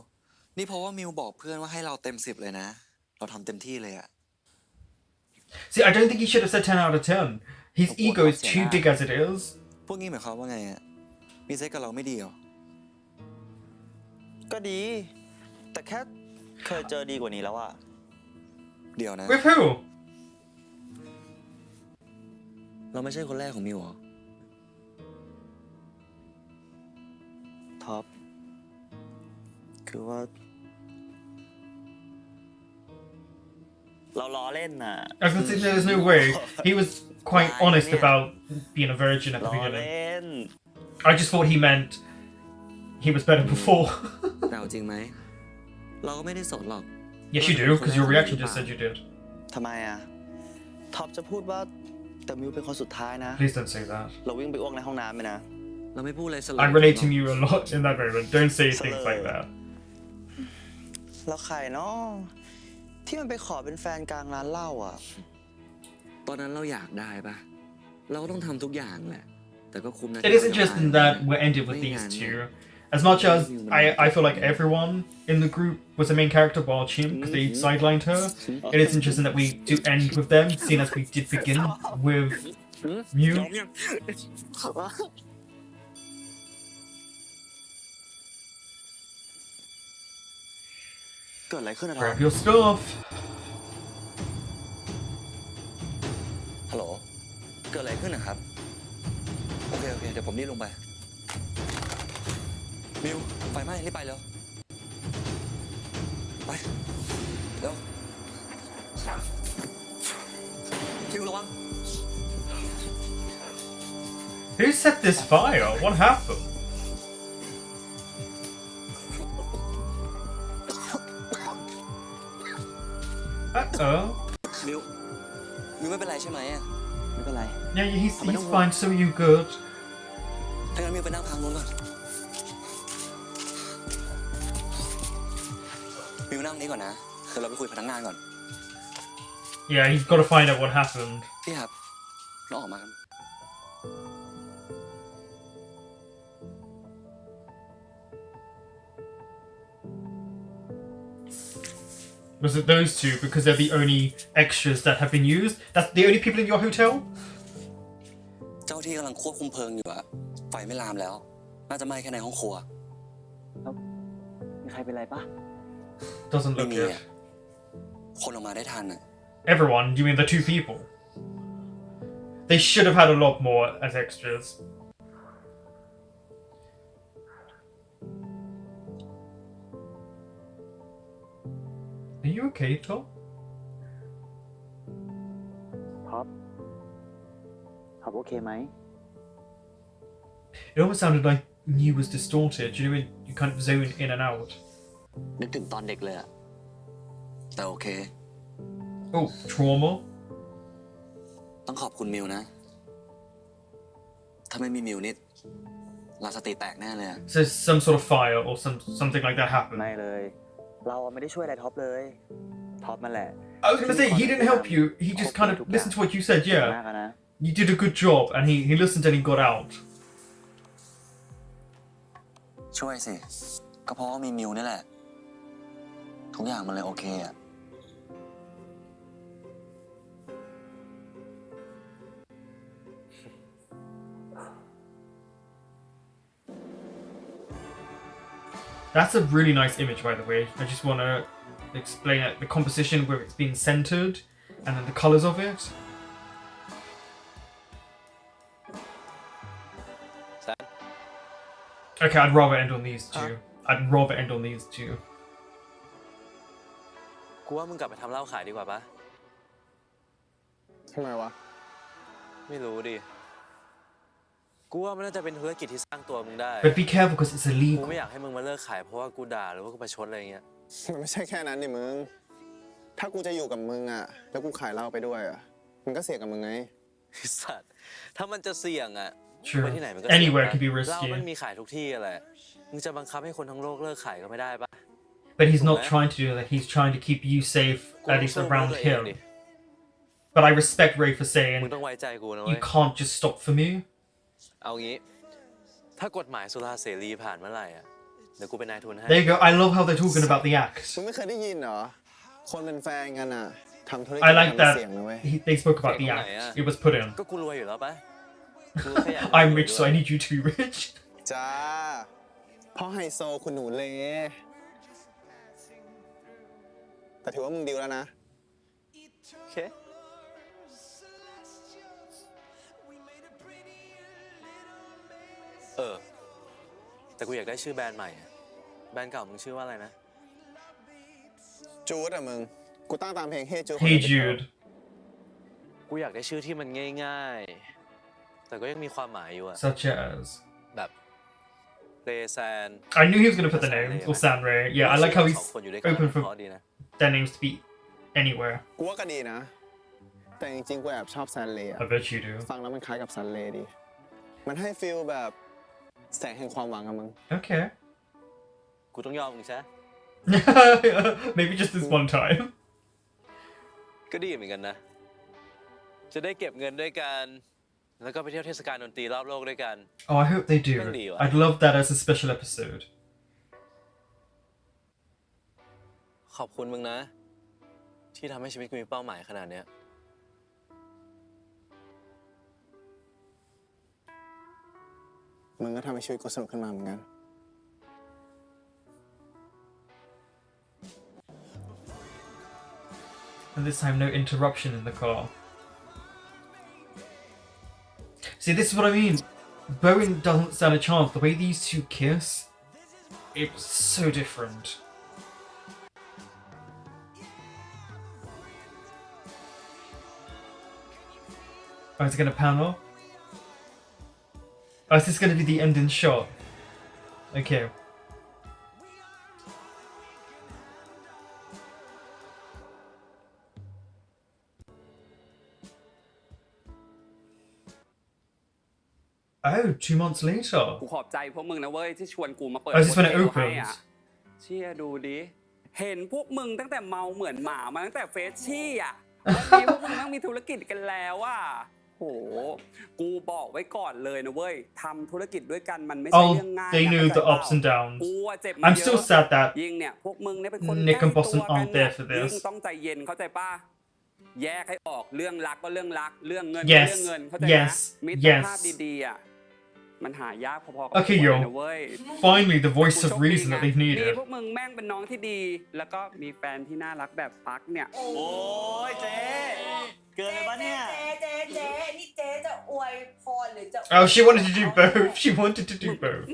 นี่เพราะว่ามิวบอกเพื่อนว่าให้เราเต็ม10เลยนะ เราทำเต็มที่เลยอะ See, I don't think he should have said 10 out of 10. His ego is too big as it is. พวกนี้หมายความว่าไงอะมีเซ็กกับเราไม่ดีเหรอ ก็ดี แต่แค่เคยเจอดีกว่านี้แล้วอะ เดี๋ยวนะ With who? เราไม่ใช่คนแรกของมิวเหรอ ท็อป คือว่า เราล้อเล่นน่ะ I was gonna say there's no way. He was quite honest about being a virgin at the ล้อ beginning. เล่น I just thought he meant he was better before. แต่เอาจริงไหม เราก็ไม่ได้สนหรอก Yes, you do, because your reaction just said you did. ทำไมอ่ะท็อปจะพูดว่าแต่มิวเป็นคนสุดท้ายนะ Please don't say that. เราวิ่งไปอ้วกในห้องน้ำไปนะ เราไม่พูดอะไรส I relate to you a lot in that moment. Don't say things like that. แล้วใครเนาะที่มันไปขอเป็นแฟนกลางร้านเหล้าอ่ะ ตอนนั้นเราอยากได้ปะเราก็ต้องทำทุกอย่างแหละ แต่ก็คุ้มนะ It isn't just that we're ended with these two. As much as I feel like everyone in the group was a main character bar Chim because they sidelined her, it is interesting that we do end with them, seeing as we did begin with Mew. เกิดอะไรขึ้นอะท็อป Grab your stuff. ฮัลโหล เกิดอะไรขึ้นนะครับ โอเค เดี๋ยวผมรีบลงไป มิว ไฟไหม้รีบไปเร็ว ไป เร็ว มิวระวัง Who set this fire? What happened? Uh-oh. มิวไม่เป็นไรใช่ไหมอะ ไม่เป็นไร Yeah, he's fine, so are you good? ถ้างั้นมิวไปนั่งพักนู้นก่อน มิวนั่งนี้ก่อนนะ เดี๋ยวเราไปคุยพนักงานก่อน Yeah, he's got to find out what happened. พี่ครับเราออกมากัน Was it those two because they're the only extras that have been used? That's the only people in your hotel? เจ้าที่กำลังควบคุมเพลิงอยู่อะไฟไม่ลามแล้ว น่าจะไหม้แค่ในห้องครัว มีใครเป็นไรปะ Doesn't ไม่ look มี good. อะคนออกมาได้ทันอะ Everyone, you mean the two people? They should have had a lot more as extras. Are you okay, Tom? ท็อปโอเคไหม It almost sounded like you was distorted. You know when you kind of zone in and out. นึกถึงตอนเด็กเลยอะแต่โอเค Oh, trauma? ต้องขอบคุณมิวนะ ถ้าไม่มีมิวนี่เราสติแตกแน่เลยอะ So some sort of fire or something like that happened. ไม่เลย เราไม่ได้ช่วยอะไรท็อปเลย ท็อปมันแหละ I was gonna say he didn't help you. He just kind of listened to what you said. มาก Yeah, อะนะ you did a good job, and he listened and he got out. ช่วยสิ ก็เพราะว่ามีมิวนี่แหละ ทุกอย่างมันเลยโอเคอะ That's a really nice image, by the way. I just want to explain it. The composition where it's being centered, and then the colors of it. แซน Okay, I'd rather end on these two. I'd rather end on these two. กูว่ามึงกลับไปทำเหล้าขายดีกว่าปะ ทำไมวะ ไม่รู้ดิ กูว่ามันน่าจะเป็นธุรกิจที่สร้างตัวมึงได้ But be careful because it's กู illegal. ไม่อยากให้มึงมาเลิกขายเพราะว่ากูด่าหรือว่ากูประชดอะไรเงี้ย มันไม่ใช่แค่นั้นนี่มึง ถ้ากูจะอยู่กับมึงอ่ะ แล้วกูขายเหล้าไปด้วยอ่ะ มึงก็เสี่ยงกับมึงไง ไอ้สัตว์ ถ้ามันจะเสี่ยงอ่ะ True. ไปที่ไหนมันก็เสี่ยง Anywhere นะ can be เหล้า risky. มันมีขายทุกที่อะไรมึงจะบังคับให้คนทั้งโลกเลิกขายก็ไม่ได้ปะ But he's not Okay. trying to do that. He's trying to keep you safe, กู at ต้อง least สู้ around ด้วยตัวเองดิ him. But I respect Ray for มึง saying ต้องไว้ใจกูนะเว้ you ย can't just stop for me. เอางี้ ถ้ากฎหมายสุราเสรีผ่านเมื่อไหร่อ่ะ เดี๋ยวกูเป็นนายทุนให้ There you go. I love how they're talking about the act. มึงไม่เคยได้ยินเหรอ คนเป็นแฟนกันอ่ะทำธุรกิจ I like มัน that เสี่ยงนะเว้ย they spoke about the Okay, act. yeah. It was put in. ก็กูรวยอยู่แล้วปะกูแค่อยาก I'm รวย rich, so I need you to be rich. จ้าพ่อไฮโซคุณหนูเลแต่ถือว่ามึงดีลแล้วนะ โอเค แต่กูอยากได้ชื่อแบรนด์ใหม่อะแบรนด์เก่ามึงชื่อว่าอะไรนะ จูดอ่ะมึง กูตั้งตามเพลง Hey Jude Hey Jude. กูอยากได้ชื่อที่มันง่ายๆ แต่ก็ยังมีความหมายอยู่อะ Such as. แบบเลแซน I knew he was going to put the names, or San Ray. Yeah, I like how he's สองคนอยู่ด้วยกัน open for เพราะดีนะ their names to be anywhere. กูว่าก็ดีนะ แต่จริงๆ กูแอบชอบซันเลย์อะ I bet you do. ฟังแล้วมันคล้ายกับซันเลย์ดี มันให้ฟีลแบบแสงแห่งความหวังอะมึง Okay. กูต้องยอมมึงใช่ Maybe just this one time. ก็ดีเหมือนกันนะ จะได้เก็บเงินด้วยกัน แล้วก็ไปเที่ยวเทศกาลดนตรีรอบโลกด้วยกัน Oh, I hope they do. Really? I'd love that as a special episode. ขอบคุณมึงนะ ที่ทำให้ชีวิตกูมีเป้าหมายขนาดเนี้ย มึงก็ทำให้ชีวิตกูสนุกขึ้นมาเหมือนกัน And this time, no interruption in the car. See, this is what I mean. Bowen doesn't stand a chance. The way these two kiss, it's so different. Oh, is it going to pan off? Oh, is this going to be the ending shot? Okay. Oh, 2 months later. กูขอบใจพวกมึงนะเว้ยที่ชวนกูมาเปิด Oh, is this when it โฮเทลให้ opens? อะเชี่ยดูดิ เห็นพวกมึงตั้งแต่เมาเหมือนหมามาตั้งแต่เฟชชี่อ่ะวันนี้พวกมึงต้องมีธุรกิจกันแล้วอ่ะโห กูบอกไว้ก่อนเลยนะเว้ยทำธุรกิจด้วยกันมันไม่ใช่ Oh, เรื่องง่าย they นะ knew เข้า the ใจเปล่า ups and downs. กูอะเจ็บมา I'm เย still อะ sad that ยิ่งเนี่ยพวกมึงเนี่ยเป็นคน Nick ใกล้ and Boston ตัวกัน aren't there for ยิ่ this. งต้องใจเย็นเข้าใจป่ะแยกให้ออกเรื่องรักก็เรื่องรักเรื่องเงินก็ Yes, เรื่องเงินเข้าใจ yes, นะมิตร yes. ภาพดีๆอ่ะมันหายากพอๆกับ Okay, คน yo. เลยนะเว้ย Finally, the voice กู of โชคดี reason ไง that they've มี needed. พวกมึงแม่งเป็นน้องที่ดี แล้วก็มีแฟนที่น่ารักแบบปักเนี่ย โอ้ยเจ๊เกินไปปะเนี่ย เจ๊นี่เจ๊จะอวยพรหรือจะ Oh, she wanted to do both. She wanted to do both.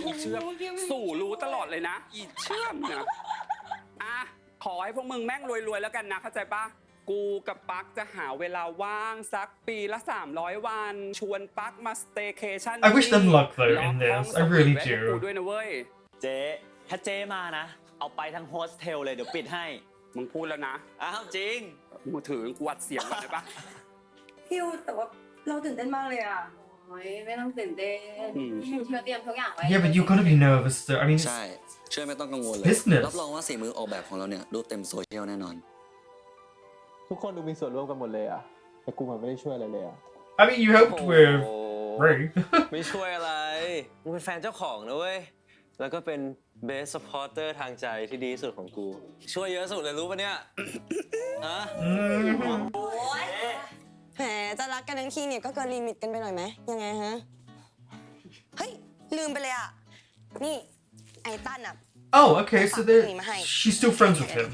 อีเชื่อมสู่รู้ตลอดเลยนะ อีเชื่อมเนี่ยอ่ะขอให้พวกมึงแม่งรวยๆแล้วกันนะเข้าใจปะกูกับปักจะหาเวลาว่างสักปีละ300 วัน ชวนปักมาสเตย์เคชั่น I wish them luck though in this. I really กู do. ด้วยนะเว้ย เจ๊ถ้าเจ๊มานะ เอาไปทั้งโฮสเทลเลยเดี๋ยวปิดให้ มึงพูดแล้วนะ อ้าวจริง มือถือกูอัดเสียงก่อนได้ปะ พิวแต่ว่าเราตื่นเต้นมากเลยอ่ะ โอ้ยไม่ต้องตื่นเต้น อืม เชื่อเตรียมทุกอย่างไว้ Yeah, but you're gonna be nervous though. I mean, ใช่ เชื่อไม่ต้องกังวลเลย Business รับรองว่าสีมือออกแบบของเราเนี่ย รูปเต็มโซเชียลแน่นอน ทุกคนดูมีส่วนร่วมกันหมดเลยอะแต่กูมันไม่ได้ช่วยอะไรเลยอะ I mean, you helped with โอ้ Ray. ไม่ช่วยอะไร มึงเป็นแฟนเจ้าของนะเว้ย แล้วก็เป็น best supporter ทางใจที่ดีที่สุดของกู ช่วยเยอะสุดเลยรู้ปะเนี่ย ฮะ แหมจะรักกันทั้งทีเนี่ยก็เกินลิมิตกันไปหน่อยไหมยังไงฮะ เฮ้ย ลืมไปเลยอ่ะ นี่ไอ้ตั้นอ่ะ Oh, okay, so she's still friends with him.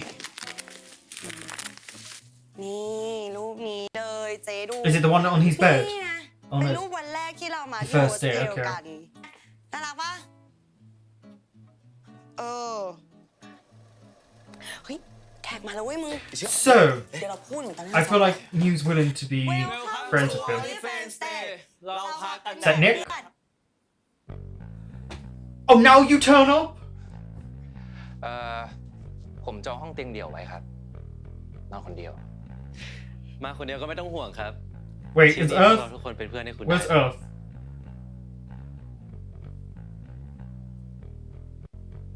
นี่รูปนี้เลยเจ๊ดู Is it the one on his bed? นี่นะ On เป็น the รูปวันแรกที่เรามา the ที่โฮ first ส day, เทล okay. กันน่ารักปะเออ เฮ้ยแขกมาแล้วเว้ยมึง So, เดี๋ยวเราพูดถึงตอนนั้น I feel like New's willing to be friends with him. เราพากัน Is that Nick? Oh, now you turn up? ผมจองห้องเตียงเดี่ยวไว้ครับ นอนคนเดียว มาคนเดียวก็ไม่ต้องห่วงครับ Wait, ที่ is นี่พวก Earth? เราทุกคนเป็นเพื่อนให้คุณ Where's ได้ Earth?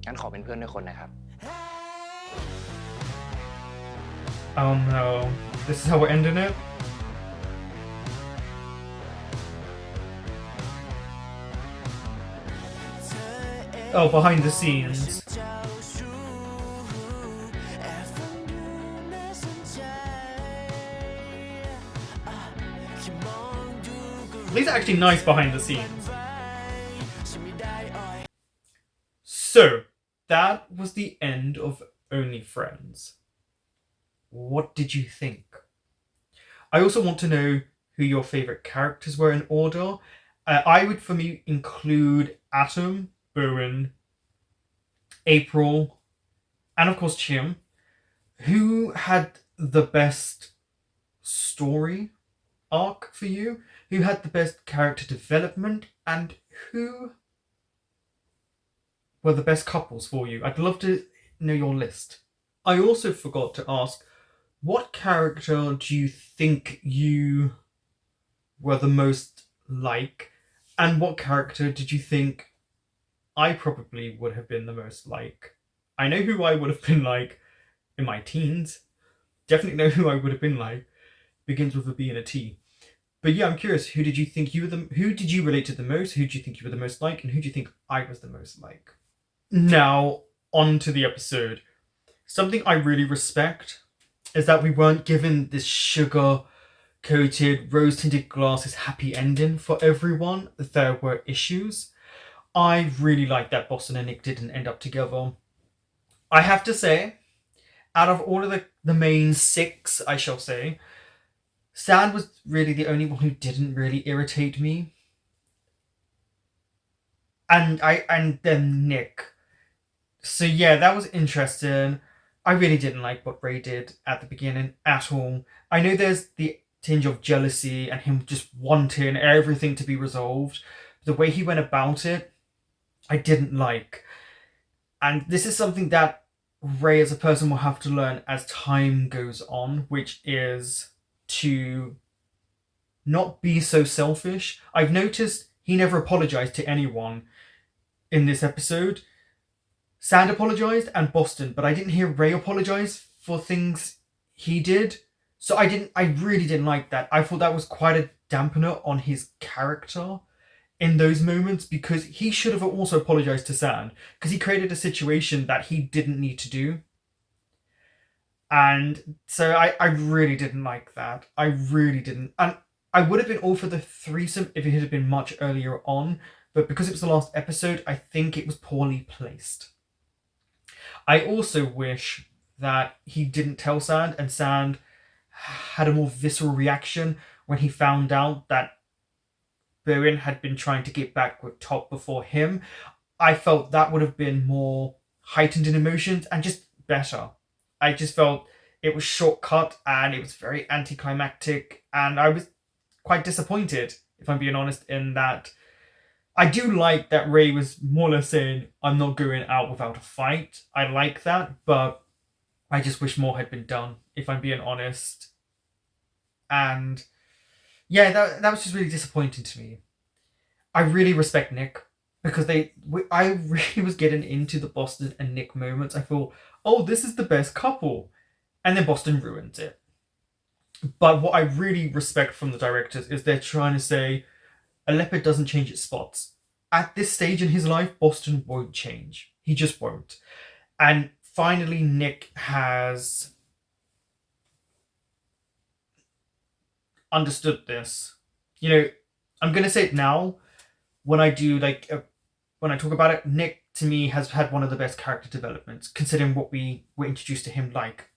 งั้นขอเป็นเพื่อนด้วยคนนะครับ Oh no. This is how we're ending it? Oh, behind the scenes. These are actually nice behind the scenes. So, that was the end of Only Friends. What did you think? I also want to know who your favourite characters were in order. I would, for me, include Atom, Bowen, April, and of course Chim. Who had the best story arc for you? Who had the best character development? And who were the best couples for you? I'd love to know your list. I also forgot to ask, what character do you think you were the most like, and what character did you think I probably would have been the most like? I know who I would have been like in my teens. Definitely know who I would have been like. Begins with a B and a T. But yeah, I'm curious, who did you think you were who did you relate to the most? Who do you think you were the most like? And who do you think I was the most like? Now, on to the episode. Something I really respect is that we weren't given this sugar-coated, rose-tinted glasses happy ending for everyone. There were issues. I really like that Boston and Nick didn't end up together. I have to say, out of all of the main 6, I shall say, Sand was really the only one who didn't really irritate me. And then Nick. So yeah, that was interesting. I really didn't like what Ray did at the beginning at all. I know there's the tinge of jealousy and him just wanting everything to be resolved. The way he went about it, I didn't like. And this is something that Ray as a person will have to learn as time goes on, which is to not be so selfish. I've noticed he never apologized to anyone in this episode. Sand apologized and Boston, but I didn't hear Ray apologize for things he did. So I really didn't like that. I thought that was quite a dampener on his character in those moments, because he should have also apologized to Sand, because he created a situation that he didn't need to do. And so I really didn't like that. I really didn't. And I would have been all for the threesome if it had been much earlier on, but because it was the last episode, I think it was poorly placed. I also wish that he didn't tell Sand, and Sand had a more visceral reaction when he found out that Bowen had been trying to get back with Top before him. I felt that would have been more heightened in emotions and just better. I just felt it was shortcut and it was very anticlimactic, and I was quite disappointed, if I'm being honest, in that. I do like that Ray was more or less saying, I'm not going out without a fight. I like that, but I just wish more had been done, if I'm being honest. And yeah, that was just really disappointing to me. I really respect Nick, because I really was getting into the Boston and Nick moments. I thought, oh, this is the best couple. And then Boston ruins it. But what I really respect from the directors is they're trying to say, a leopard doesn't change its spots. At this stage in his life, Boston won't change. He just won't. And finally, Nick has understood this. You know, I'm going to say it now. When I do, when I talk about it, Nick, to me, has had one of the best character developments, considering what we were introduced to him like.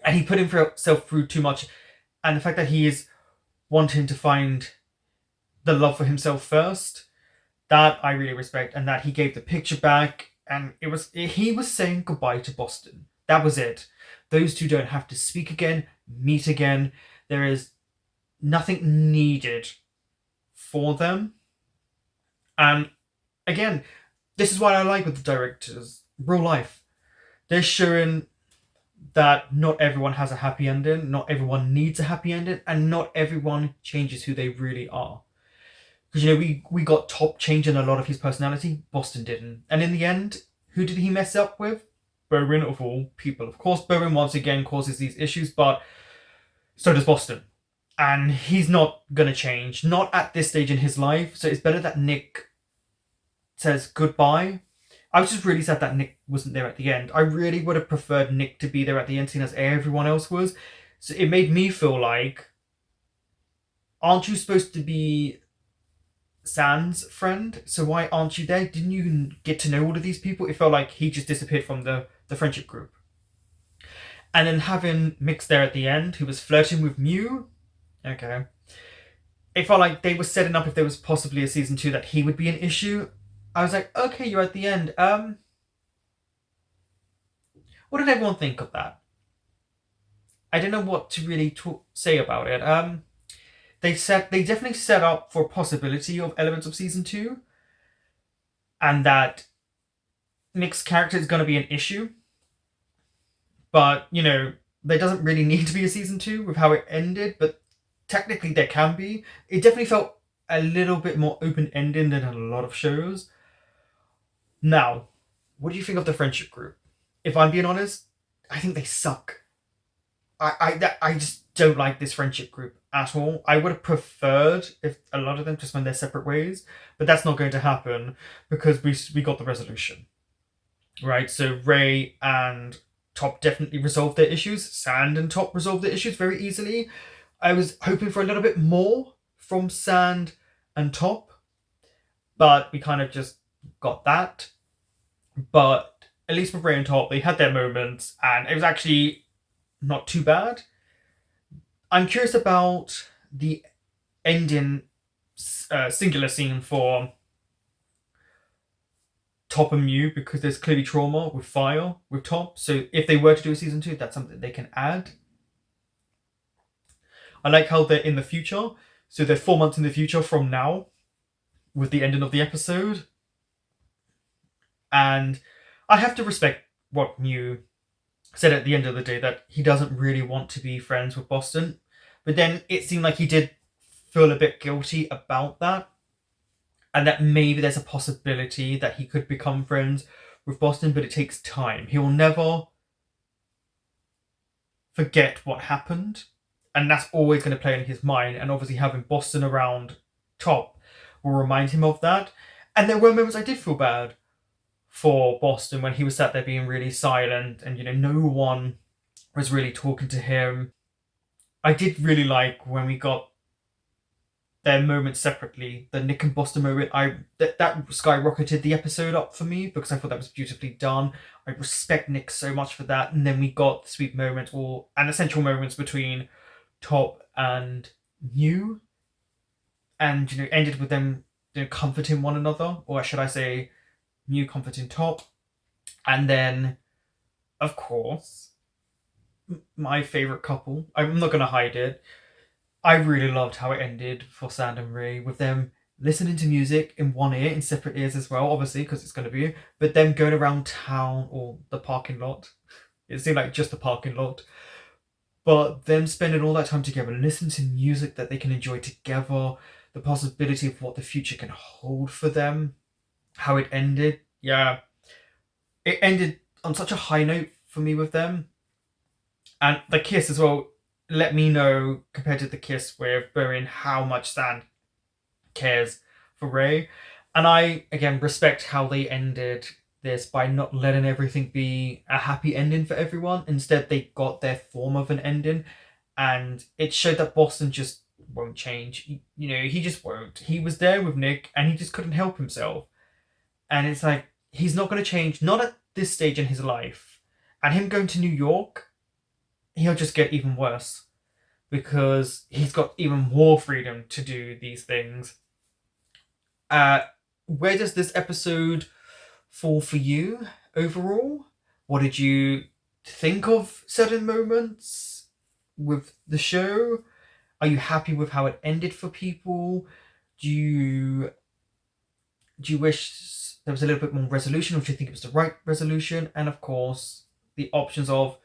And he put himself through too much. And the fact that he is wanting to find the love for himself first, that I really respect. And that he gave the picture back, and he was saying goodbye to Boston. That was it. Those two don't have to speak again, meet again. There is nothing needed for them. And again, this is what I like with the directors. Real life. They're showing that not everyone has a happy ending, not everyone needs a happy ending, and not everyone changes who they really are. Because, you know, we got Top changing a lot of his personality. Boston didn't. And in the end, who did he mess up with? Bowen, of all people. Of course, Bowen once again causes these issues, but so does Boston. And he's not going to change. Not at this stage in his life. So it's better that Nick says goodbye. I was just really sad that Nick wasn't there at the end. I really would have preferred Nick to be there at the end, seeing as everyone else was. So it made me feel like, aren't you supposed to be Sand's friend? So why aren't you there? Didn't you get to know all of these people? It felt like he just disappeared from the friendship group. And then having Mix there at the end, who was flirting with Mew. Okay. It felt like they were setting up, if there was possibly a season 2, that he would be an issue. I was like, okay, you're at the end. What did everyone think of that? I don't know what to really say about it. They definitely set up for a possibility of elements of season 2, and that Nick's character is going to be an issue. But, you know, there doesn't really need to be a season 2 with how it ended, but technically there can be. It definitely felt a little bit more open-ended than a lot of shows. Now, what do you think of the friendship group? If I'm being honest, I think they suck. I just don't like this friendship group at all. I would have preferred if a lot of them just went their separate ways, but that's not going to happen because we got the resolution, right? So Ray and Top definitely resolved their issues. Sand and Top resolved their issues very easily. I was hoping for a little bit more from Sand and Top, but we kind of just got that. But at least with Ray and Top, they had their moments, and it was actually not too bad. I'm curious about the ending singular scene for Top and Mew, because there's clearly trauma with fire with Top. So if they were to do a season 2, that's something they can add. I like how they're in the future. So they're 4 months in the future from now with the ending of the episode. And I have to respect what Mew said at the end of the day, that he doesn't really want to be friends with Boston. But then it seemed like he did feel a bit guilty about that. And that maybe there's a possibility that he could become friends with Boston, but it takes time. He will never forget what happened. And that's always going to play in his mind. And obviously having Boston around Top will remind him of that. And there were moments I did feel bad for Boston when he was sat there being really silent and, no one was really talking to him. I did really like when we got their moments separately, the Nick and Boston moment. That skyrocketed the episode up for me because I thought that was beautifully done. I respect Nick so much for that. And then we got the sweet moments and essential moments between Top and Mew, and ended with them comforting one another, or should I say Mew comforting Top. And then, of course, my favourite couple, I'm not going to hide it, I really loved how it ended for Sand and Ray, with them listening to music in one ear, in separate ears as well, obviously, because it's going to be, but them going around town or the parking lot. It seemed like just the parking lot. But them spending all that time together, listening to music that they can enjoy together, the possibility of what the future can hold for them, how it ended. Yeah, it ended on such a high note for me with them. And the kiss as well let me know, compared to the kiss with Bowen, how much Sand cares for Ray. And I, again, respect how they ended this by not letting everything be a happy ending for everyone. Instead, they got their form of an ending, and it showed that Boston just won't change. He just won't. He was there with Nick, and he just couldn't help himself. And it's like, he's not going to change, not at this stage in his life. And him going to New York, he'll just get even worse, because he's got even more freedom to do these things. Where does this episode fall for you overall? What did you think of certain moments with the show? Are you happy with how it ended for people? Do you wish there was a little bit more resolution, or do you think it was the right resolution? And of course, the options of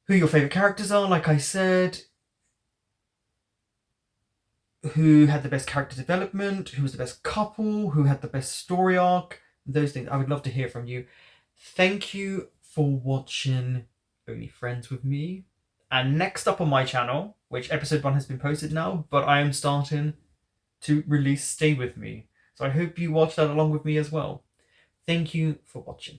who your favourite characters are, like I said, who had the best character development, who was the best couple, who had the best story arc, those things. I would love to hear from you. Thank you for watching Only Friends with me. And next up on my channel, which episode 1 has been posted now, but I am starting to release Stay With Me. So I hope you watch that along with me as well. Thank you for watching.